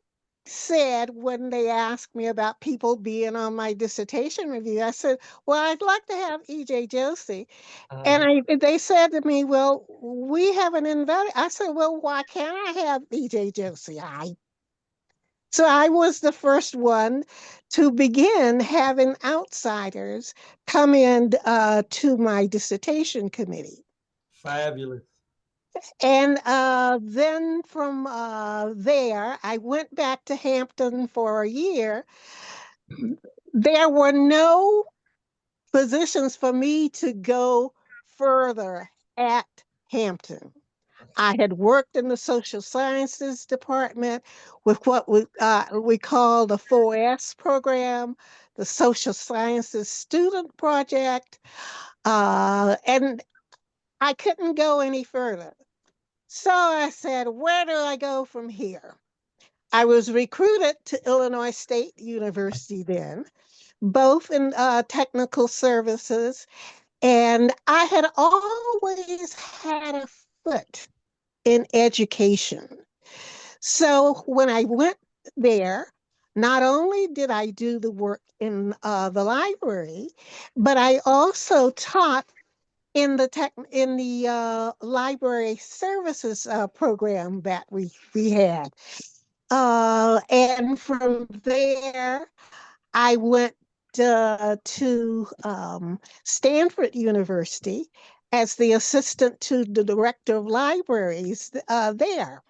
said, when they asked me about people being on my dissertation review, I said, "Well, I'd like to have E.J. Josie." And they said to me, "Well, we haven't invited." I said, "Well, why can't I have E.J. Josie?" So I was the first one to begin having outsiders come in to my dissertation committee. Fabulous. And then from there, I went back to Hampton for a year. There were no positions for me to go further at Hampton. I had worked in the social sciences department with what we call the 4S program, the social sciences student project, and I couldn't go any further. So I said, where do I go from here? I was recruited to Illinois State University then, both in technical services, and I had always had a foot in education. So when I went there, not only did I do the work in the library, but I also taught in the library services program that we had. And from there, I went to Stanford University as the assistant to the director of libraries there,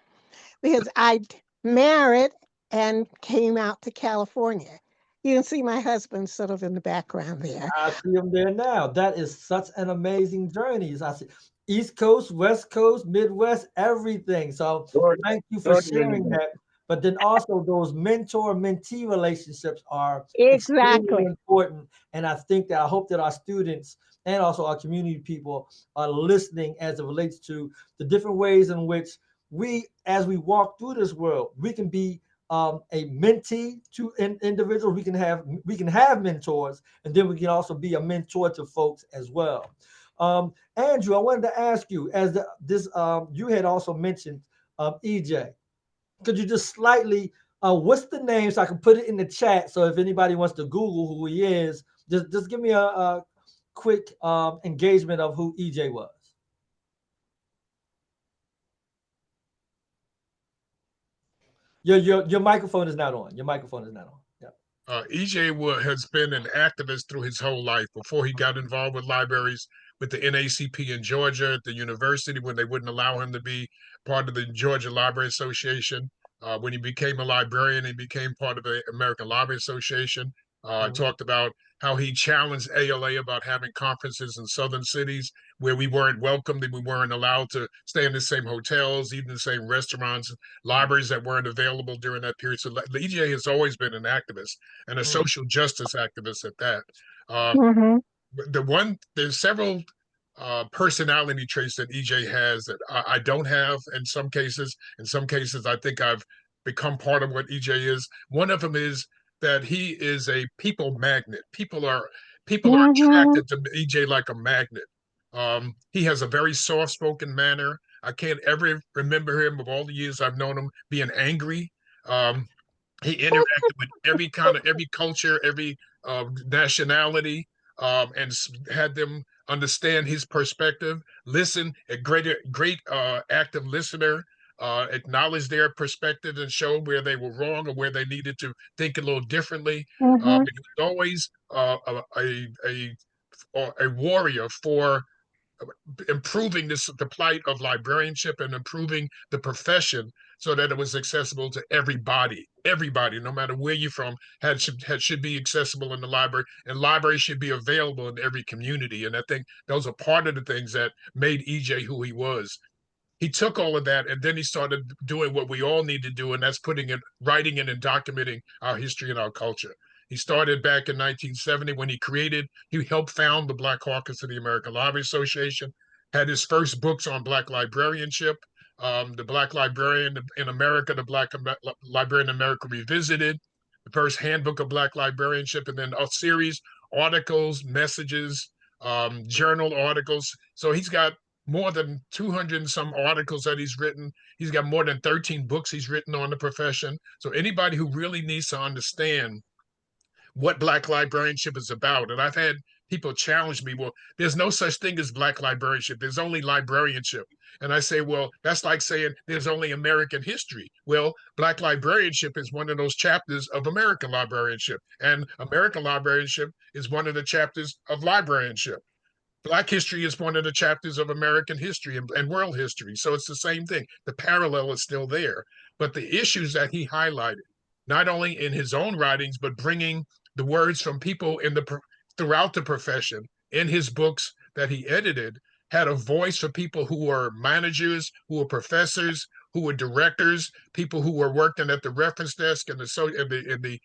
because I'd married and came out to California. You can see my husband sort of in the background there. I see them there now. That is such an amazing journey. I see East Coast, West Coast, Midwest, everything. So thank you for sharing that. But then also those mentor-mentee relationships are extremely Exactly. important. And I think that I hope that our students and also our community people are listening as it relates to the different ways in which we, as we walk through this world, we can be a mentee to individuals. We can have mentors, and then we can also be a mentor to folks as well. Andrew, I wanted to ask you, as you had also mentioned EJ. Could you just slightly what's the name so I can put it in the chat, so if anybody wants to Google who he is, just give me a quick engagement of who EJ was. Your microphone is not on. Your microphone is not on. Yeah. EJ has been an activist through his whole life. Before he got involved with libraries, with the NACP in Georgia, at the university, when they wouldn't allow him to be part of the Georgia Library Association. When he became a librarian, he became part of the American Library Association. Talked about how he challenged ALA about having conferences in southern cities where we weren't welcomed and we weren't allowed to stay in the same hotels, even the same restaurants, libraries that weren't available during that period. So EJ has always been an activist and a social justice activist at that. Mm-hmm. There's several personality traits that EJ has that I don't have in some cases. In some cases, I think I've become part of what EJ is. One of them is that he is a people magnet. People are Mm-hmm. attracted to EJ like a magnet. He has a very soft-spoken manner. I can't ever remember him of all the years I've known him being angry. He interacted with every culture, every nationality, and had them understand his perspective, listen, a great active listener, acknowledge their perspective and show where they were wrong or where they needed to think a little differently. Mm-hmm. He was always a warrior for improving the plight of librarianship and improving the profession so that it was accessible to everybody. Everybody, no matter where you're from, should be accessible in the library, and libraries should be available in every community. And I think those are part of the things that made EJ who he was. He took all of that and then he started doing what we all need to do, and that's writing it and documenting our history and our culture. He started back in 1970 when he helped found the Black Caucus of the American Library Association, had his first books on Black librarianship, the Black Librarian in America, the Black Librarian in America Revisited, the first Handbook of Black Librarianship, and then a series, articles, messages, journal articles. So he's got more than 200 and some articles that he's written. He's got more than 13 books he's written on the profession. So anybody who really needs to understand what Black librarianship is about, and I've had people challenge me, well, there's no such thing as Black librarianship. There's only librarianship. And I say, well, that's like saying there's only American history. Well, Black librarianship is one of those chapters of American librarianship, and American librarianship is one of the chapters of librarianship. Black history is one of the chapters of American history and world history. So it's the same thing. The parallel is still there. But the issues that he highlighted, not only in his own writings, but bringing the words from people throughout the profession in his books that he edited, had a voice for people who were managers, who were professors, who were directors, people who were working at the reference desk and the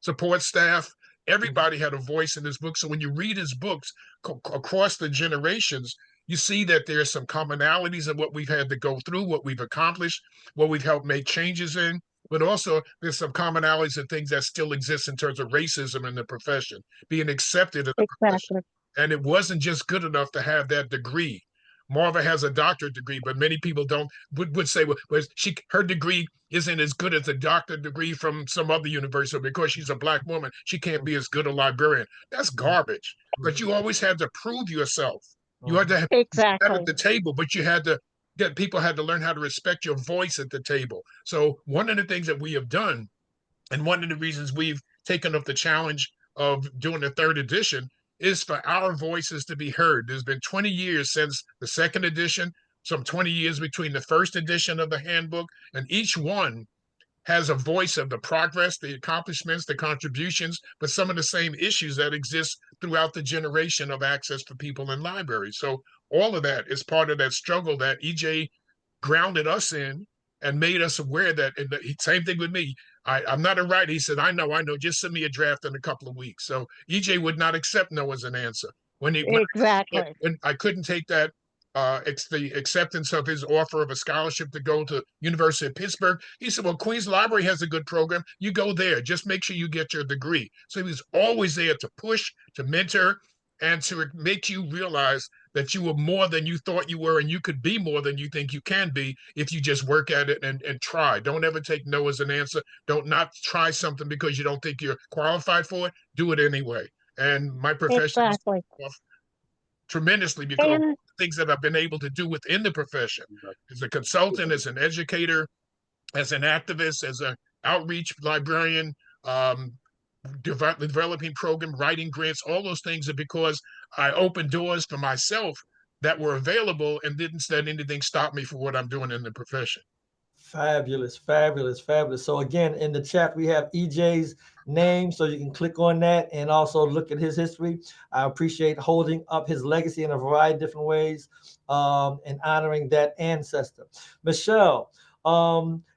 support staff. Everybody had a voice in his book. So when you read his books across the generations, you see that there's some commonalities in what we've had to go through, what we've accomplished, what we've helped make changes in, but also there's some commonalities and things that still exist in terms of racism in the profession, being accepted in the profession. And it wasn't just good enough to have that degree. Marva has a doctorate degree, but many people would say, well, her degree isn't as good as a doctorate degree from some other university. Because she's a Black woman, she can't be as good a librarian. That's garbage. But you always had to prove yourself. You had to have at the table, but people had to learn how to respect your voice at the table. So one of the things that we have done, and one of the reasons we've taken up the challenge of doing the 3rd edition, is for our voices to be heard. There's been 20 years since the 2nd edition, some 20 years between the 1st edition of the handbook, and each one has a voice of the progress, the accomplishments, the contributions, but some of the same issues that exist throughout the generation of access for people in libraries. So all of that is part of that struggle that EJ grounded us in and made us aware that, and the same thing with me. I'm not a writer. He said, I know, just send me a draft in a couple of weeks. So EJ would not accept no as an answer. When I couldn't take that, the acceptance of his offer of a scholarship to go to University of Pittsburgh, he said, well, Queens Library has a good program. You go there. Just make sure you get your degree. So he was always there to push, to mentor, and to make you realize that you were more than you thought you were, and you could be more than you think you can be if you just work at it and try. Don't ever take no as an answer. Don't not try something because you don't think you're qualified for it. Do it anyway. And my profession is tremendously because of things that I've been able to do within the profession. As a consultant, as an educator, as an activist, as an outreach librarian, developing program, writing grants, all those things are because I opened doors for myself that were available and didn't let anything stop me from what I'm doing in the profession. Fabulous, fabulous, fabulous. So again, in the chat, we have EJ's name, so you can click on that and also look at his history. I appreciate holding up his legacy in a variety of different ways and honoring that ancestor. Michele,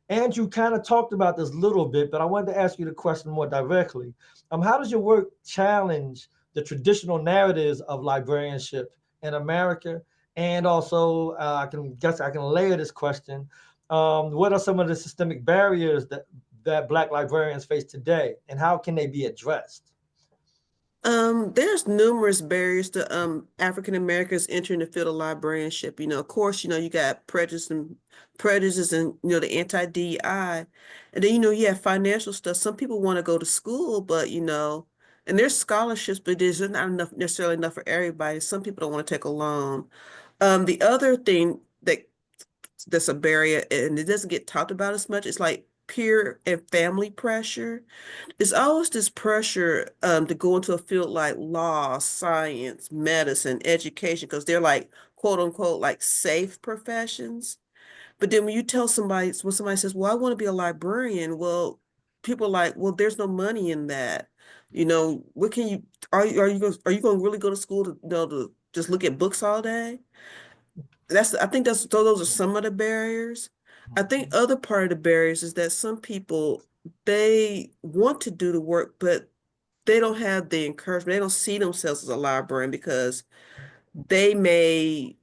Andrew kind of talked about this a little bit, but I wanted to ask you the question more directly. How does your work challenge the traditional narratives of librarianship in America? And also, I can layer this question. What are some of the systemic barriers that Black librarians face today, and how can they be addressed? There's numerous barriers to African Americans entering the field of librarianship. Of course, you got prejudice and the anti-DEI, and then you have financial stuff. Some people want to go to school, but And there's scholarships, but there's not enough necessarily enough for everybody. Some people don't want to take a loan. The other thing that's a barrier, and it doesn't get talked about as much, is like peer and family pressure. It's always this pressure to go into a field like law, science, medicine, education, because they're like quote unquote like safe professions. But then when you tell somebody, when somebody says, "Well, I want to be a librarian," well, people are like, "Well, there's no money in that." You know, what can you are you going to really go to school to, you know, to just look at books all day? I think those are some of the barriers. I think other part of the barriers is that some people, they want to do the work, but they don't have the encouragement. They don't see themselves as a librarian because they may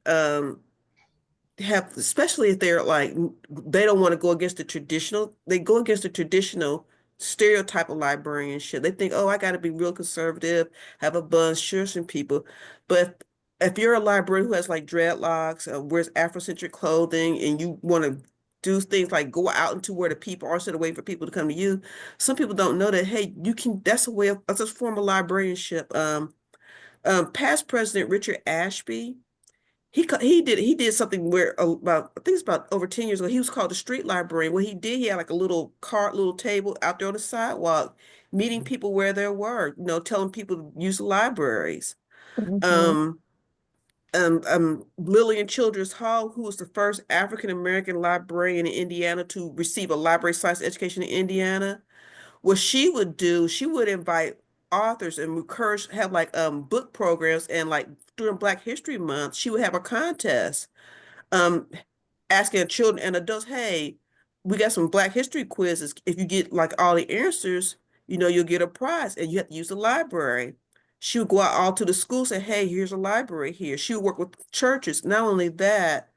have, especially if they're like, they don't want to go against they go against the traditional stereotype of librarianship. They think, oh, I got to be real conservative, have a bun, sure some people. But if you're a librarian who has like dreadlocks, wears Afrocentric clothing, and you want to do things like go out into where the people are instead of waiting for people to come to you, some people don't know that, hey, you can, that's a form of librarianship. Past President Richard Ashby, he did something where about, I think it's about over 10 years ago, he was called the street librarian. What he did, he had like a little table out there on the sidewalk, meeting people where they were, you know, telling people to use the libraries. Mhm. Um, Lillian Childress Hall, who was the first African American librarian in Indiana to receive a library science education in Indiana. What she would do, she would invite authors and encourage, have like book programs, and like during Black History Month, she would have a contest um asking children and adults, hey, we got some Black history quizzes. If you get like all the answers, you know, you'll get a prize, and you have to use the library. She would go out all to the schools and say, hey, here's a library here. She would work with churches. Not only that,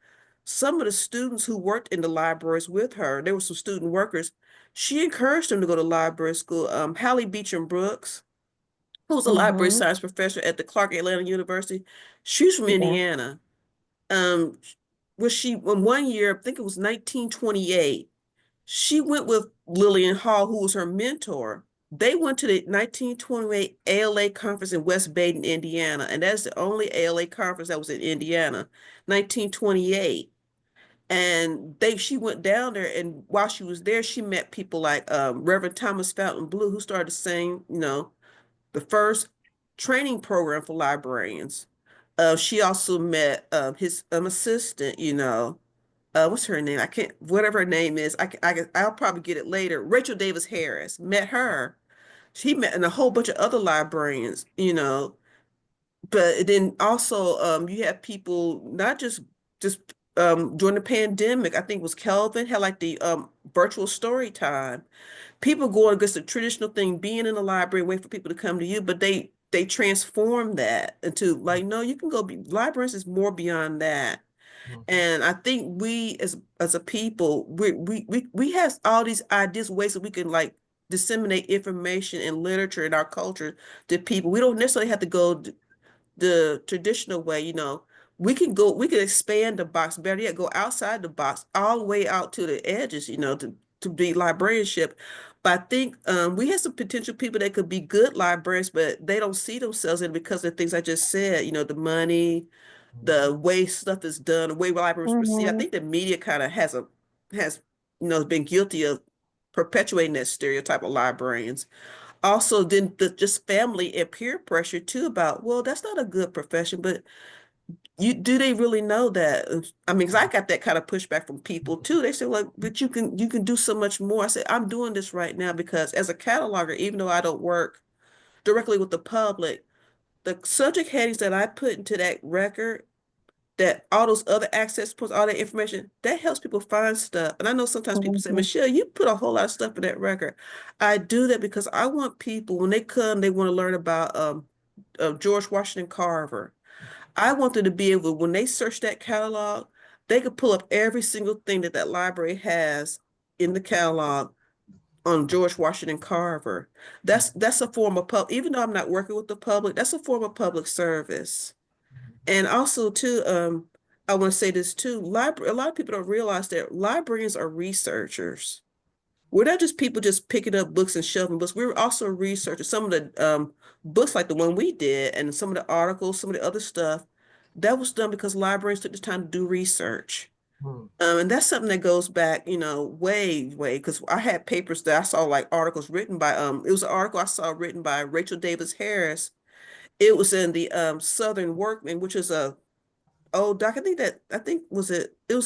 some of the students who worked in the libraries with her, there were some student workers, she encouraged them to go to library school. Hallie Beecham Brooks, who was a library Mhm. science professor at the Clark Atlanta University, she's from Yeah. Indiana. Um, one year, I think it was 1928, she went with Lillian Hall, who was her mentor. They went to the 1928 ALA conference in West Baden, Indiana, and that's the only ALA conference that was in Indiana, 1928. And she went down there, and while she was there, she met people like Reverend Thomas Fountain Blue, who started saying, you know, the first training program for librarians. She also met his assistant, you know, what's her name? I can't, whatever her name is, I'll probably get it later. Rachel Davis Harris, met her. She met and a whole bunch of other librarians, you know. But then also you have people not just during the pandemic, I think it was Kelvin had like the virtual story time. People going against the traditional thing, being in the library, waiting for people to come to you, but they transform that into like, no, you can go libraries is more beyond that. And I think we as a people, we have all these ideas, ways that we can like disseminate information and literature in our culture to people. We don't necessarily have to go the traditional way, you know. We can expand the box, better yet, go outside the box, all the way out to the edges, you know, to be librarianship. But I think we have some potential people that could be good librarians, but they don't see themselves in it because of the things I just said, you know, the money, the way stuff is done, the way libraries proceed. I Mhm. think the media kind of has you know been guilty of perpetuating that stereotype of librarians. Also, then just family and peer pressure too about, well, that's not a good profession, but do they really know that? I mean, because I got that kind of pushback from people too. They say, like, but you can do so much more. I said, I'm doing this right now because as a cataloger, even though I don't work directly with the public, the subject headings that I put into that record, that all those other access points, all that information, that helps people find stuff. And I know sometimes people say, Mhm. Michelle, you put a whole lot of stuff in that record. I do that because I want people, when they come, they want to learn about George Washington Carver. I want them to be able, when they search that catalog, they could pull up every single thing that that library has in the catalog on George Washington Carver. That's a form of even though I'm not working with the public, that's a form of public service. And also too, I want to say this too, a lot of people don't realize that librarians are researchers. we're not just people just picking up books and shelving books. We were also researchers. Some of the books like the one we did and some of the articles, some of the other stuff, that was done because librarians took the time to do research. Hmm. And that's something that goes back, way, because I had papers that I saw like articles written by, it was an article I saw written by Rachel Davis Harris. It was in the Southern Workman, which is a old doc. I think it was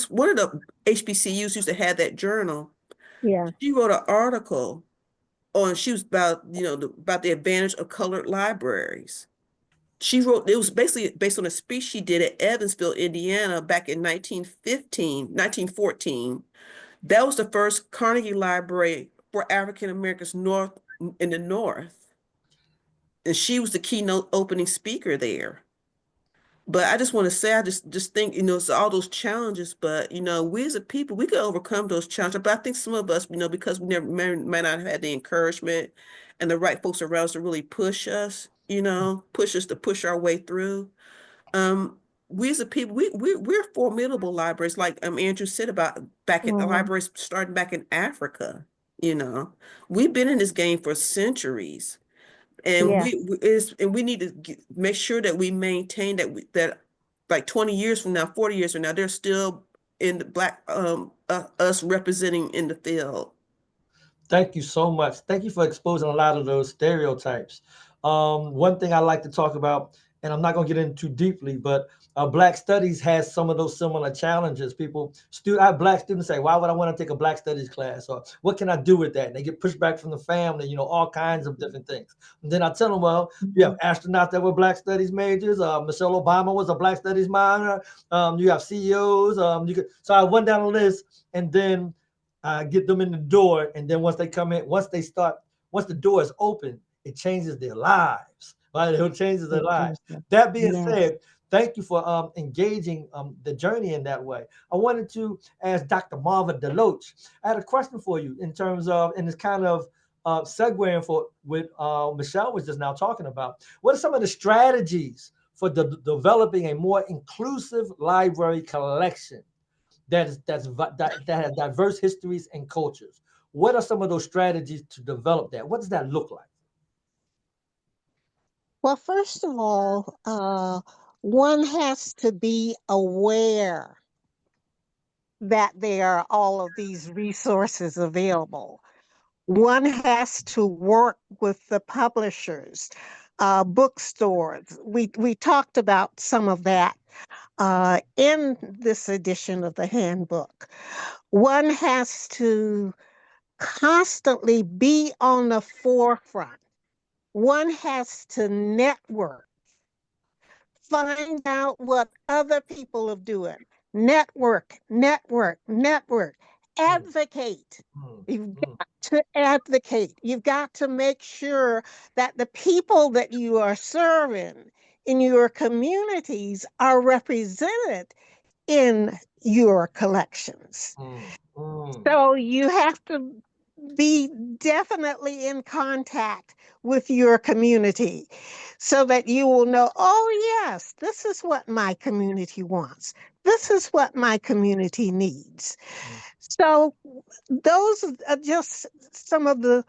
one of the HBCUs used to have that journal. Yeah. She wrote an article on, she was about, about the advantage of colored libraries. She wrote, it was basically based on a speech she did at Evansville, Indiana, back in 1914. That was the first Carnegie Library for African Americans in the North. And she was the keynote opening speaker there. But I just want to say, I just think, it's all those challenges, but, we as a people, we could overcome those challenges. But I think some of us, because we never might not have had the encouragement and the right folks around us to really push us, to push our way through. We as a people, we're formidable libraries, like Andrew said about back at the libraries starting back in Africa. We've been in this game for centuries. And Yeah. we need to make sure that we maintain that like 20 years from now, 40 years from now, they're still in the Black us representing in the field. Thank you so much. Thank you for exposing a lot of those stereotypes. One thing I like to talk about, and I'm not going to get into too deeply, but Black Studies has some of those similar challenges. I have Black students say, why would I want to take a Black Studies class? Or what can I do with that? And they get pushed back from the family, all kinds of different things. And then I tell them, well, you have astronauts that were Black Studies majors. Michelle Obama was a Black Studies minor. You have CEOs. So I went down the list, and then get them in the door. And then once they come in, once the door is open, it changes their lives. Right? It changes their lives. That being said, thank you for engaging the journey in that way. I wanted to ask Dr. Marva DeLoach. I had a question for you in terms of, and it's kind of segueing for what Michelle was just now talking about. What are some of the strategies for developing a more inclusive library collection that has diverse histories and cultures? What are some of those strategies to develop that? What does that look like? Well, first of all, one has to be aware that there are all of these resources available. One has to work with the publishers, bookstores. We talked about some of that in this edition of the handbook. One has to constantly be on the forefront. One has to network, find out what other people are doing. Network. Advocate. You've got to advocate. You've got to make sure that the people that you are serving in your communities are represented in your collections. So you have to be definitely in contact with your community so that you will know, oh yes, this is what my community wants. This is what my community needs. So those are just some of the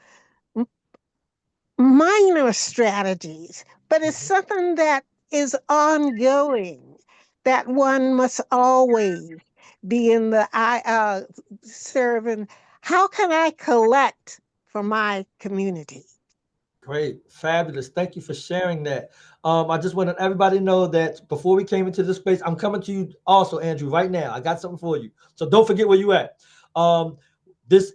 minor strategies, but it's something that is ongoing, that one must always be in the serving. How can I collect for my community? Great, fabulous. Thank you for sharing that. I just wanted everybody to know that before we came into this space, I'm coming to you also, Andrew, right now. I got something for you. So don't forget where you at. This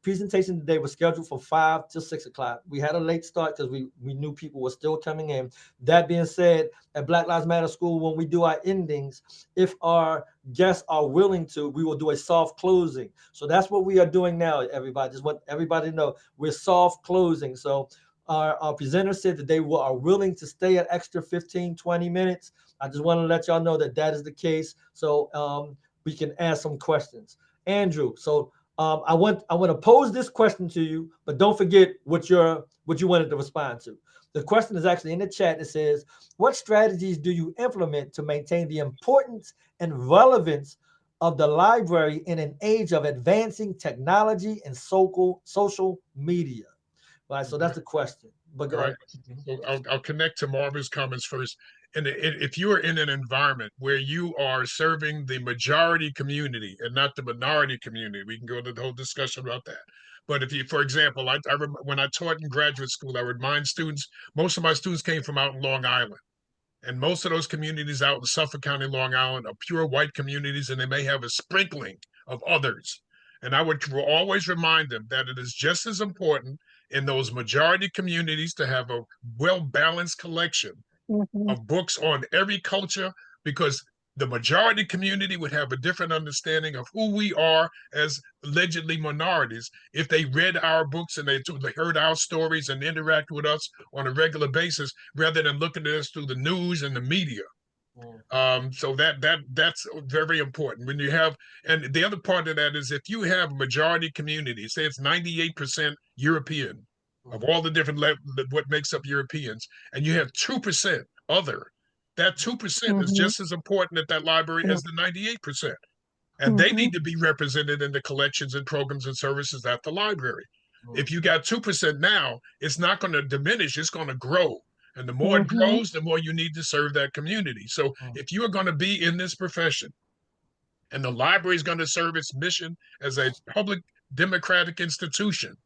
presentation today was scheduled for 5 to 6 o'clock. We had a late start because we knew people were still coming in. That being said, at Black Lives Matter School, when we do our endings, if our guests are willing to, we will do a soft closing. So that's what we are doing now, everybody. Just want everybody to know we're soft closing. So our presenter said that they are willing to stay an extra 15, 20 minutes. I just want to let y'all know that is the case. So we can ask some questions. Andrew, so I want to pose this question to you, but don't forget what you wanted to respond to. The question is actually in the chat. It says, what strategies do you implement to maintain the importance and relevance of the library in an age of advancing technology and social media? Right, so that's the question. But go All right. ahead. So I'll connect to Marva's comments first. And if you are in an environment where you are serving the majority community and not the minority community, we can go into the whole discussion about that. But if you, for example, I remember when I taught in graduate school, I would remind students, most of my students came from out in Long Island. And most of those communities out in Suffolk County, Long Island, are pure white communities, and they may have a sprinkling of others. And I would always remind them that it is just as important in those majority communities to have a well-balanced collection of books on every culture, because the majority community would have a different understanding of who we are as allegedly minorities if they read our books and they heard our stories and interact with us on a regular basis rather than looking at us through the news and the media. So that's very important. When you have, and the other part of that is if you have majority community, say it's 98% European of all the different what makes up Europeans, and you have 2% other, that 2% is just as important at that library as the 98%. And they need to be represented in the collections and programs and services at the library. If you got 2% now, it's not going to diminish, it's going to grow. And the more it grows, the more you need to serve that community. So if you are going to be in this profession and the library is going to serve its mission as a public democratic institution,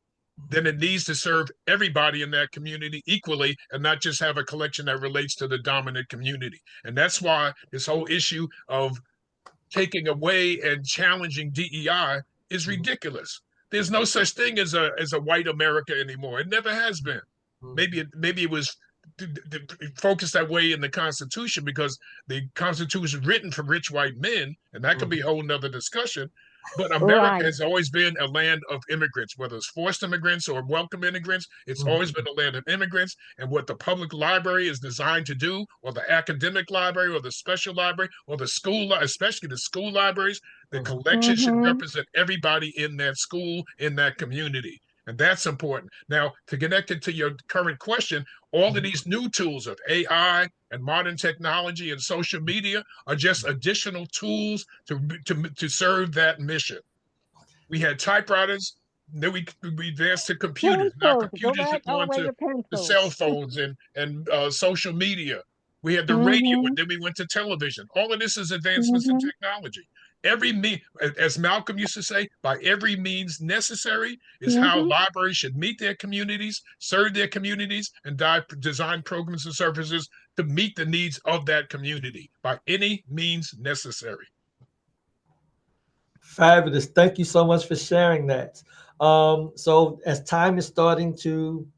then it needs to serve everybody in that community equally and not just have a collection that relates to the dominant community. And that's why this whole issue of taking away and challenging DEI is ridiculous. There's no such thing as a white America anymore. It never has been. Maybe it was focused that way in the Constitution because the Constitution is written for rich white men, and that could be a whole nother discussion. But America has always been a land of immigrants, whether it's forced immigrants or welcome immigrants. It's always been a land of immigrants. And what the public library is designed to do, or the academic library, or the special library, or the school, especially the school libraries, the collection should represent everybody in that school, in that community. And that's important. Now, to connect it to your current question, all of these new tools of AI and modern technology and social media are just additional tools to serve that mission. We had typewriters, then we advanced to computers. Now computers have gone to cell phones and social media. We had the radio, and then we went to television. All of this is advancements in technology. As Malcolm used to say, by every means necessary is how libraries should meet their communities, serve their communities, and design programs and services to meet the needs of that community by any means necessary. Fabulous. Thank you so much for sharing that. So as time is starting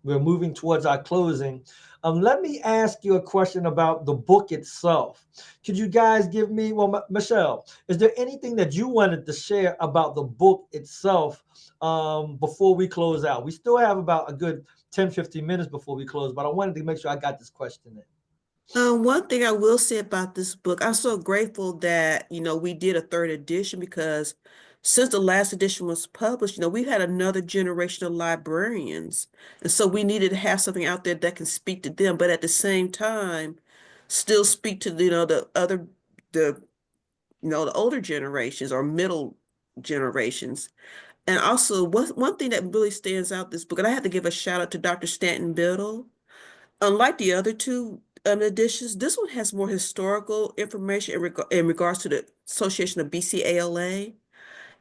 we're moving towards our closing. Let me ask you a question about the book itself. Could you guys give me, Michele, is there anything that you wanted to share about the book itself before we close out? We still have about a good 10, 15 minutes before we close, but I wanted to make sure I got this question in. One thing I will say about this book, I'm so grateful that, we did a third edition because since the last edition was published, we've had another generation of librarians. And so we needed to have something out there that can speak to them, but at the same time, still speak to, the older generations or middle generations. And also one thing that really stands out this book, and I have to give a shout out to Dr. Stanton Biddle. Unlike the other two editions, this one has more historical information in regards to the Association of BCALA.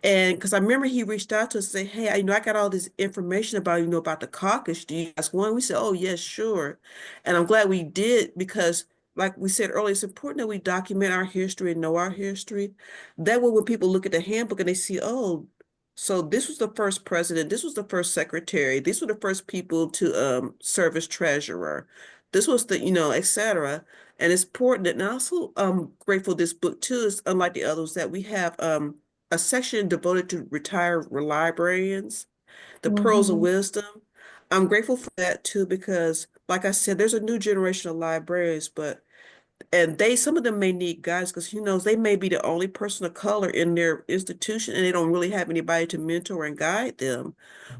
And because I remember he reached out to us and said, hey, I got all this information about, about the caucus. Do you guys want? We said, oh, yes, sure. And I'm glad we did because, like we said earlier, it's important that we document our history and know our history. That way, when people look at the handbook and they see, oh, so this was the first president, this was the first secretary, these were the first people to serve as treasurer. This was the, et cetera. And it's important. And also grateful this book too is unlike the others that we have a section devoted to retired librarians, the pearls of wisdom. I'm grateful for that too, because like I said, there's a new generation of librarians, but And some of them may need guidance because who knows, they may be the only person of color in their institution and they don't really have anybody to mentor and guide them.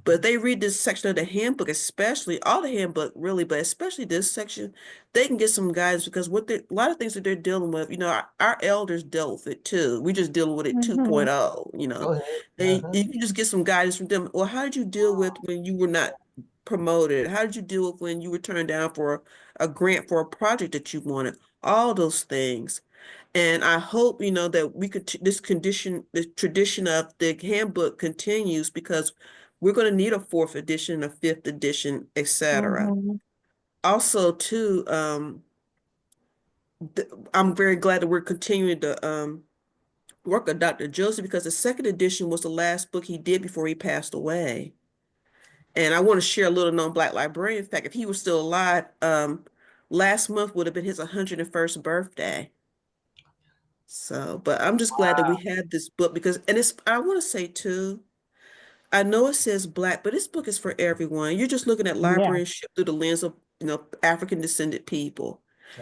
But if they read this section of the handbook, especially all the handbook really, but especially this section, they can get some guidance because a lot of things that they're dealing with, our elders dealt with it too. We just dealing with it 2.0, Go ahead. and you can just get some guidance from them. Well, how did you deal with when you were not promoted? How did you deal with when you were turned down for a grant for a project that you wanted? All those things. And I hope, that we could, the tradition of the handbook continues because we're going to need a fourth edition, a fifth edition, etc. Also, too, I'm very glad that we're continuing to work on Dr. Joseph because the second edition was the last book he did before he passed away. And I want to share a little known Black librarian fact. If he was still alive, last month would have been his 101st birthday. So, but I'm just glad that we have this book because, I want to say too, I know it says Black, but this book is for everyone. You're just looking at librarianship through the lens of, African descended people.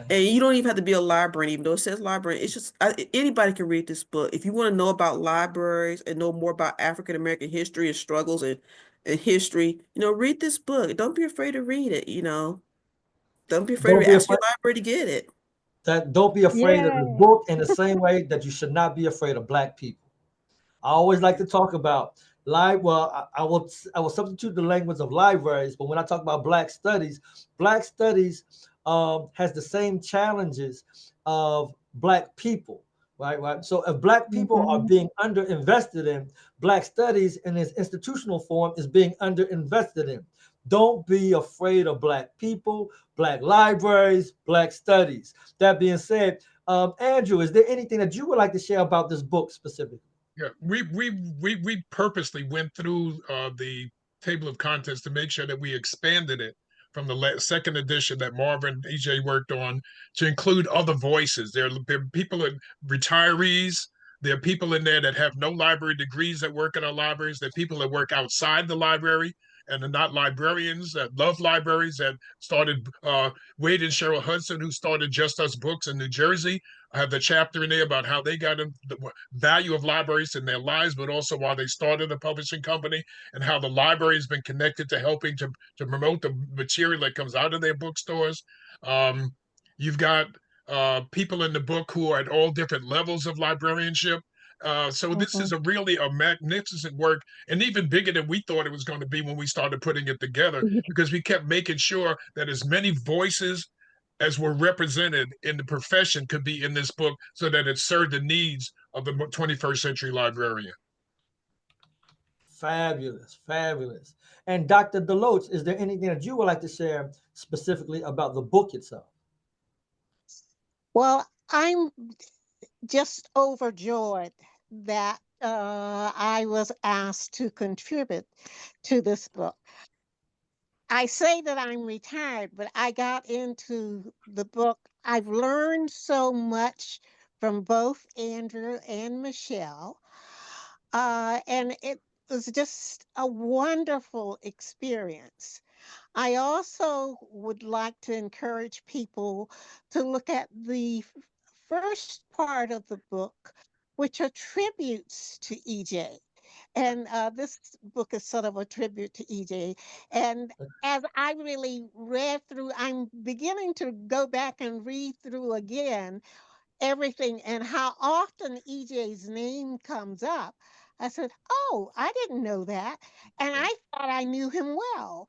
And you don't even have to be a librarian, even though it says librarian. It's just anybody can read this book. If you want to know about libraries and know more about African American history and struggles and history, read this book. Don't be afraid to read it, Don't be afraid to ask your library to get it. Don't be afraid of the book in the same way that you should not be afraid of Black people. I always like to talk about I will substitute the language of libraries, but when I talk about Black studies has the same challenges of Black people, right? So if Black people are being underinvested in, Black studies in its institutional form is being underinvested in. Don't be afraid of Black people, Black libraries, Black studies. That being said, Andrew, is there anything that you would like to share about this book specifically? Yeah, we purposely went through the table of contents to make sure that we expanded it from the second edition that Marva and EJ worked on to include other voices. There are people, retirees. There are people in there that have no library degrees that work in our libraries. There are people that work outside the library and are not librarians that love libraries that started. Wade and Cheryl Hudson, who started Just Us Books in New Jersey, I have the chapter in there about how they got the value of libraries in their lives, but also why they started a publishing company and how the library has been connected to helping to promote the material that comes out of their bookstores. You've got people in the book who are at all different levels of librarianship. So this is really a magnificent work and even bigger than we thought it was going to be when we started putting it together because we kept making sure that as many voices as were represented in the profession could be in this book so that it served the needs of the 21st century librarian. Fabulous, fabulous. And Dr. DeLoach, is there anything that you would like to share specifically about the book itself? Well, I'm just overjoyed that I was asked to contribute to this book. I say that I'm retired, but I got into the book. I've learned so much from both Andrew and Michele, and it was just a wonderful experience. I also would like to encourage people to look at the first part of the book, which are tributes to EJ. And this book is sort of a tribute to EJ. And as I really read through, I'm beginning to go back and read through again everything and how often EJ's name comes up. I said, oh, I didn't know that. And I thought I knew him well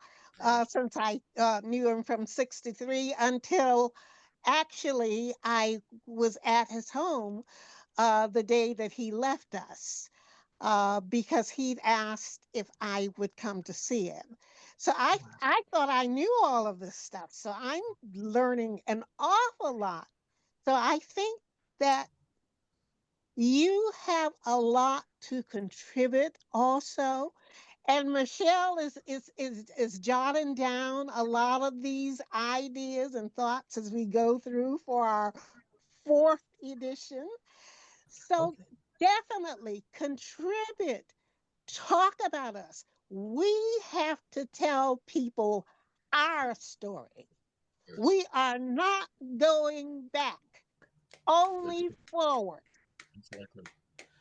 since I knew him from 63 until actually I was at his home the day that he left us because he'd asked if I would come to see him. So I thought I knew all of this stuff. So I'm learning an awful lot. So I think that you have a lot to contribute also. And Michele is jotting down a lot of these ideas and thoughts as we go through for our fourth edition. So definitely contribute. Talk about us. We have to tell people our story. We are not going back. only forward. Exactly.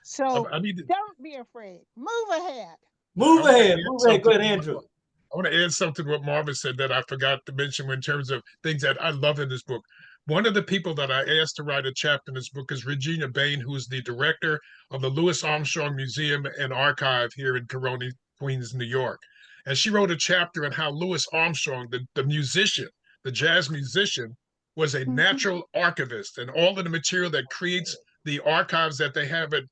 So I need to. don't be afraid. Move ahead. Move I want to ahead. add Move ahead. Go something. ahead, Andrew. I want to add something to what Marva said that I forgot to mention in terms of things that I love in this book. One of the people that I asked to write a chapter in this book is Regina Bain, who is the director of the Louis Armstrong Museum and Archive here in Corona, Queens, New York. And she wrote a chapter on how Louis Armstrong, the musician, the jazz musician, was a Mhm. natural archivist, and all of the material that creates the archives that they have at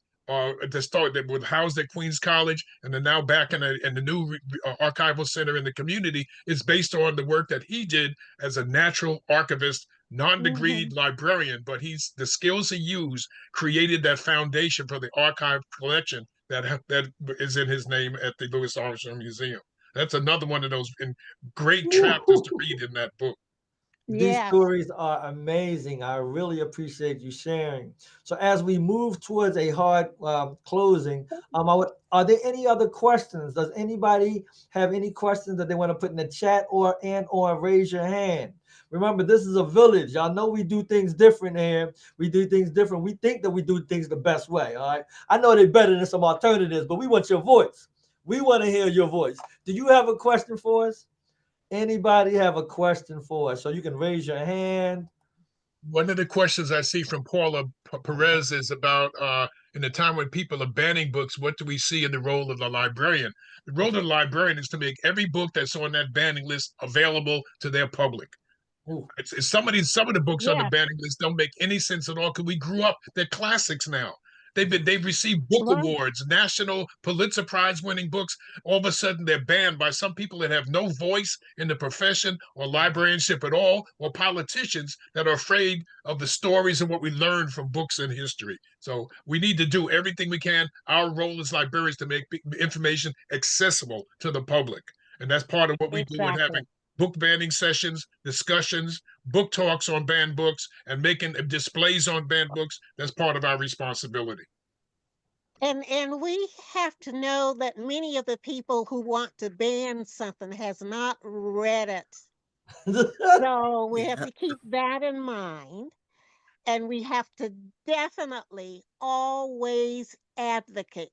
the start that were housed at Queens College and are now back in the new archival center in the community is based on the work that he did as a natural archivist, non-degreed Mhm. librarian, but the skills he used created that foundation for the archive collection that is in his name at the Louis Armstrong Museum. That's another one of those great chapters to read in that book. These Yes. stories are amazing. I really appreciate you sharing. So, as we move towards a hard closing, are there any other questions? Does anybody have any questions that they want to put in the chat or raise your hand? Remember, this is a village. Y'all know we do things different here. We do things different. We think that we do things the best way. All right. I know they're better than some alternatives, but we want your voice. We want to hear your voice. Do you have a question for us? Anybody have a question for us? So you can raise your hand. One of the questions I see from Paula Perez is about in the time when people are banning books, what do we see in the role of the librarian? The role of the librarian is to make every book that's on that banning list available to their public. Ooh. It's some of the books on the Yes. banning list don't make any sense at all because we grew up. They're classics now. They've received book Right. awards, national Pulitzer Prize winning books. All of a sudden they're banned by some people that have no voice in the profession or librarianship at all, or politicians that are afraid of the stories and what we learned from books and history. So we need to do everything we can. Our role as librarians to make information accessible to the public. And that's part of what we do in having Exactly. book banning sessions, discussions, book talks on banned books, and making displays on banned books. That's part of our responsibility. And we have to know that many of the people who want to ban something has not read it. So we have Yeah. to keep that in mind. And we have to definitely always advocate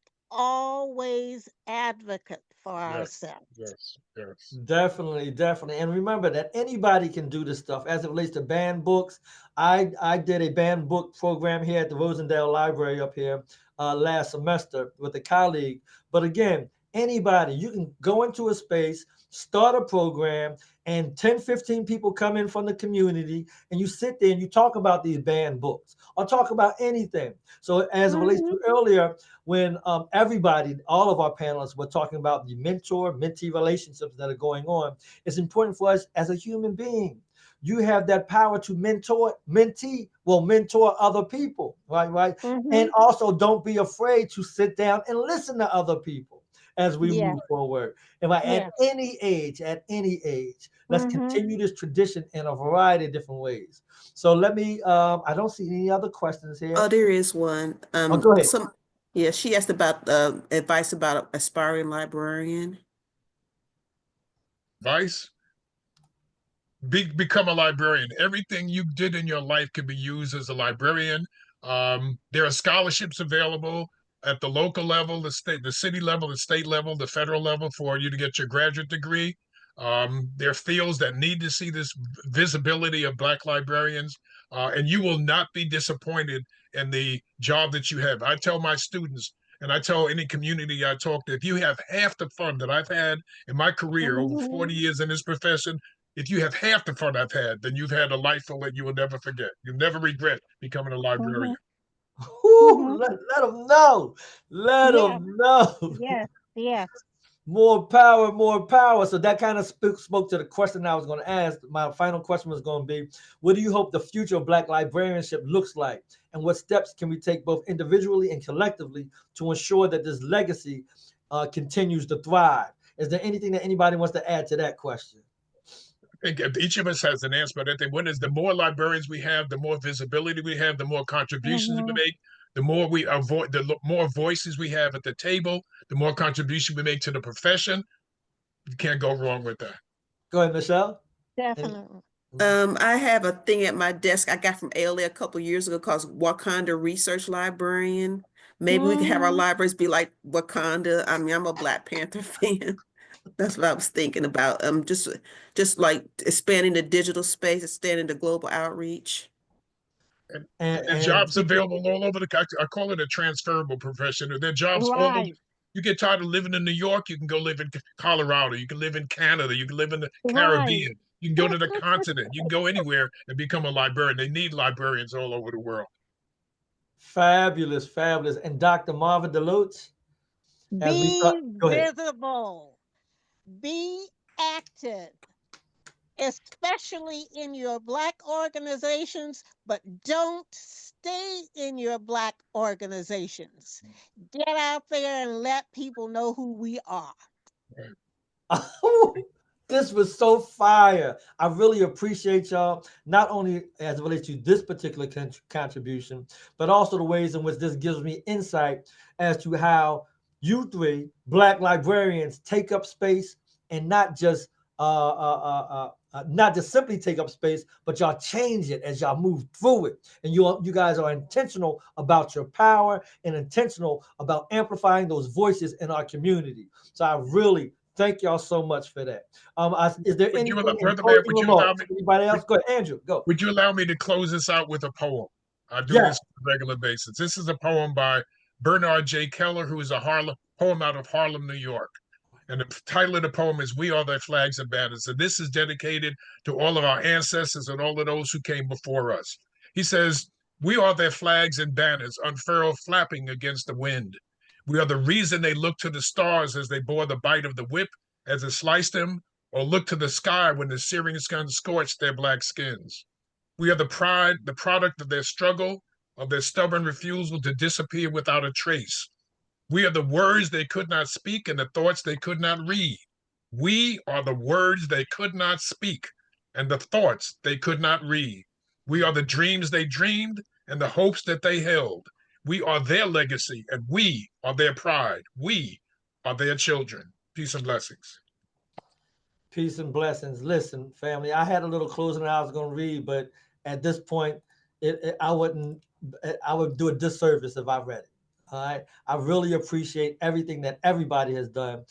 for Yes, ourselves. yes. Definitely, definitely. And remember that anybody can do this stuff as it relates to banned books. I did a banned book program here at the Rosendale Library up here last semester with a colleague. But again, anybody, you can go into a space, start a program, and 10, 15 people come in from the community, and you sit there and you talk about these banned books or talk about anything. So as it relates Mhm. to earlier, when everybody, all of our panelists were talking about the mentor-mentee relationships that are going on, it's important for us as a human being. You have that power to mentor other people, right? And Mhm. also don't be afraid to sit down and listen to other people as we Yes. move forward. And at Yes. any age, let's Mhm. continue this tradition in a variety of different ways. So let me, I don't see any other questions here. Oh, there is one. Oh, go ahead. Yeah, she asked about advice about aspiring librarian. Advice? Become a librarian. Everything you did in your life can be used as a librarian. There are scholarships available at the local level, the city level, the state level, the federal level for you to get your graduate degree. There are fields that need to see this visibility of Black librarians, and you will not be disappointed in the job that you have. I tell my students, and I tell any community I talk to, if you have half the fun that I've had in my career over 40 Mhm. years in this profession, if you have half the fun I've had, then you've had a life that you will never forget. You'll never regret becoming a librarian. Mhm. Woo, Mhm. let them know. Let Yes. them know. Yes. Yes. More power, more power. So that kind of spoke to the question I was going to ask. My final question was going to be, what do you hope the future of Black librarianship looks like? And what steps can we take both individually and collectively to ensure that this legacy continues to thrive? Is there anything that anybody wants to add to that question? I think each of us has an answer, but I think the more librarians we have, the more visibility we have, the more contributions we Mhm. make, the more we avoid, the more voices we have at the table, the more contribution we make to the profession. You can't go wrong with that. Go ahead, Michele. Definitely. I have a thing at my desk I got from ALA a couple years ago called Wakanda Research Librarian. Maybe we could have our libraries be like Wakanda. I mean, I'm a Black Panther fan. That's what I was thinking about. Just like expanding the digital space, expanding the global outreach. And there's jobs available all over the country. I call it a transferable profession. There are jobs all over. You get tired of living in New York, you can go live in Colorado. You can live in Canada. You can live in the Caribbean. You can go to the continent. You can go anywhere and become a librarian. They need librarians all over the world. Fabulous, fabulous. And Dr. Marva DeLoach? Be visible. Be active, especially in your Black organizations, but don't stay in your Black organizations. Get out there and let people know who we are. This was so fire. I really appreciate y'all, not only as it relates to this particular contribution, but also the ways in which this gives me insight as to how you three Black librarians take up space, and not just simply take up space, but y'all change it as y'all move through it. And you guys are intentional about your power and intentional about amplifying those voices in our community. So I really thank y'all so much for that. Is there anything anybody else? Go ahead, Andrew, go. Would you allow me to close this out with a poem? I do this on a regular basis. This is a poem by Bernard J. Keller, who is a poem out of Harlem, New York. And the title of the poem is We Are Their Flags and Banners. And this is dedicated to all of our ancestors and all of those who came before us. He says, we are their flags and banners, unfurled, flapping against the wind. We are the reason they looked to the stars as they bore the bite of the whip as it sliced them, or looked to the sky when the searing sun scorched their Black skins. We are the product of their struggle, of their stubborn refusal to disappear without a trace. We are the words they could not speak and the thoughts they could not read. We are the words they could not speak and the thoughts they could not read. We are the dreams they dreamed and the hopes that they held. We are their legacy and we are their pride. We are their children. Peace and blessings. Peace and blessings. Listen, family, I had a little closing I was going to read, but at this point, I would do a disservice if I read it. All right. I really appreciate everything that everybody has done.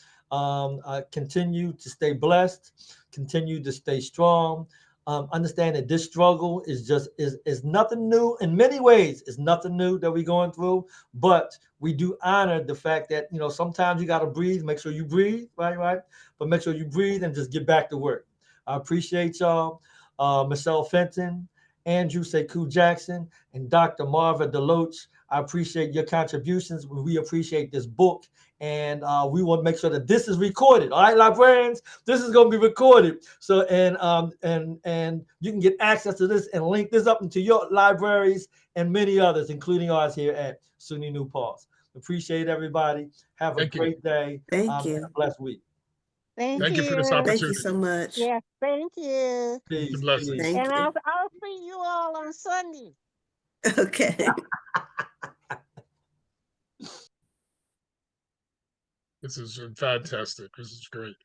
Continue to stay blessed. Continue to stay strong. Understand that this struggle is nothing new. In many ways, it's nothing new that we're going through. But we do honor the fact that, sometimes you got to breathe. Make sure you breathe, right? But make sure you breathe and just get back to work. I appreciate y'all. Michele Fenton, Andrew Sekou Jackson, and Dr. Marva DeLoach. I appreciate your contributions. We appreciate this book, and we want to make sure that this is recorded. All right, librarians, this is going to be recorded. So, and you can get access to this and link this up into your libraries and many others, including ours here at SUNY New Paltz. Appreciate everybody. Have a great day. Thank you. And a blessed week. Thank you for this opportunity. Thank you so much. Yes, thank you. Peace. Thank and you. I'll see you all on Sunday. Okay. This is fantastic. This is great.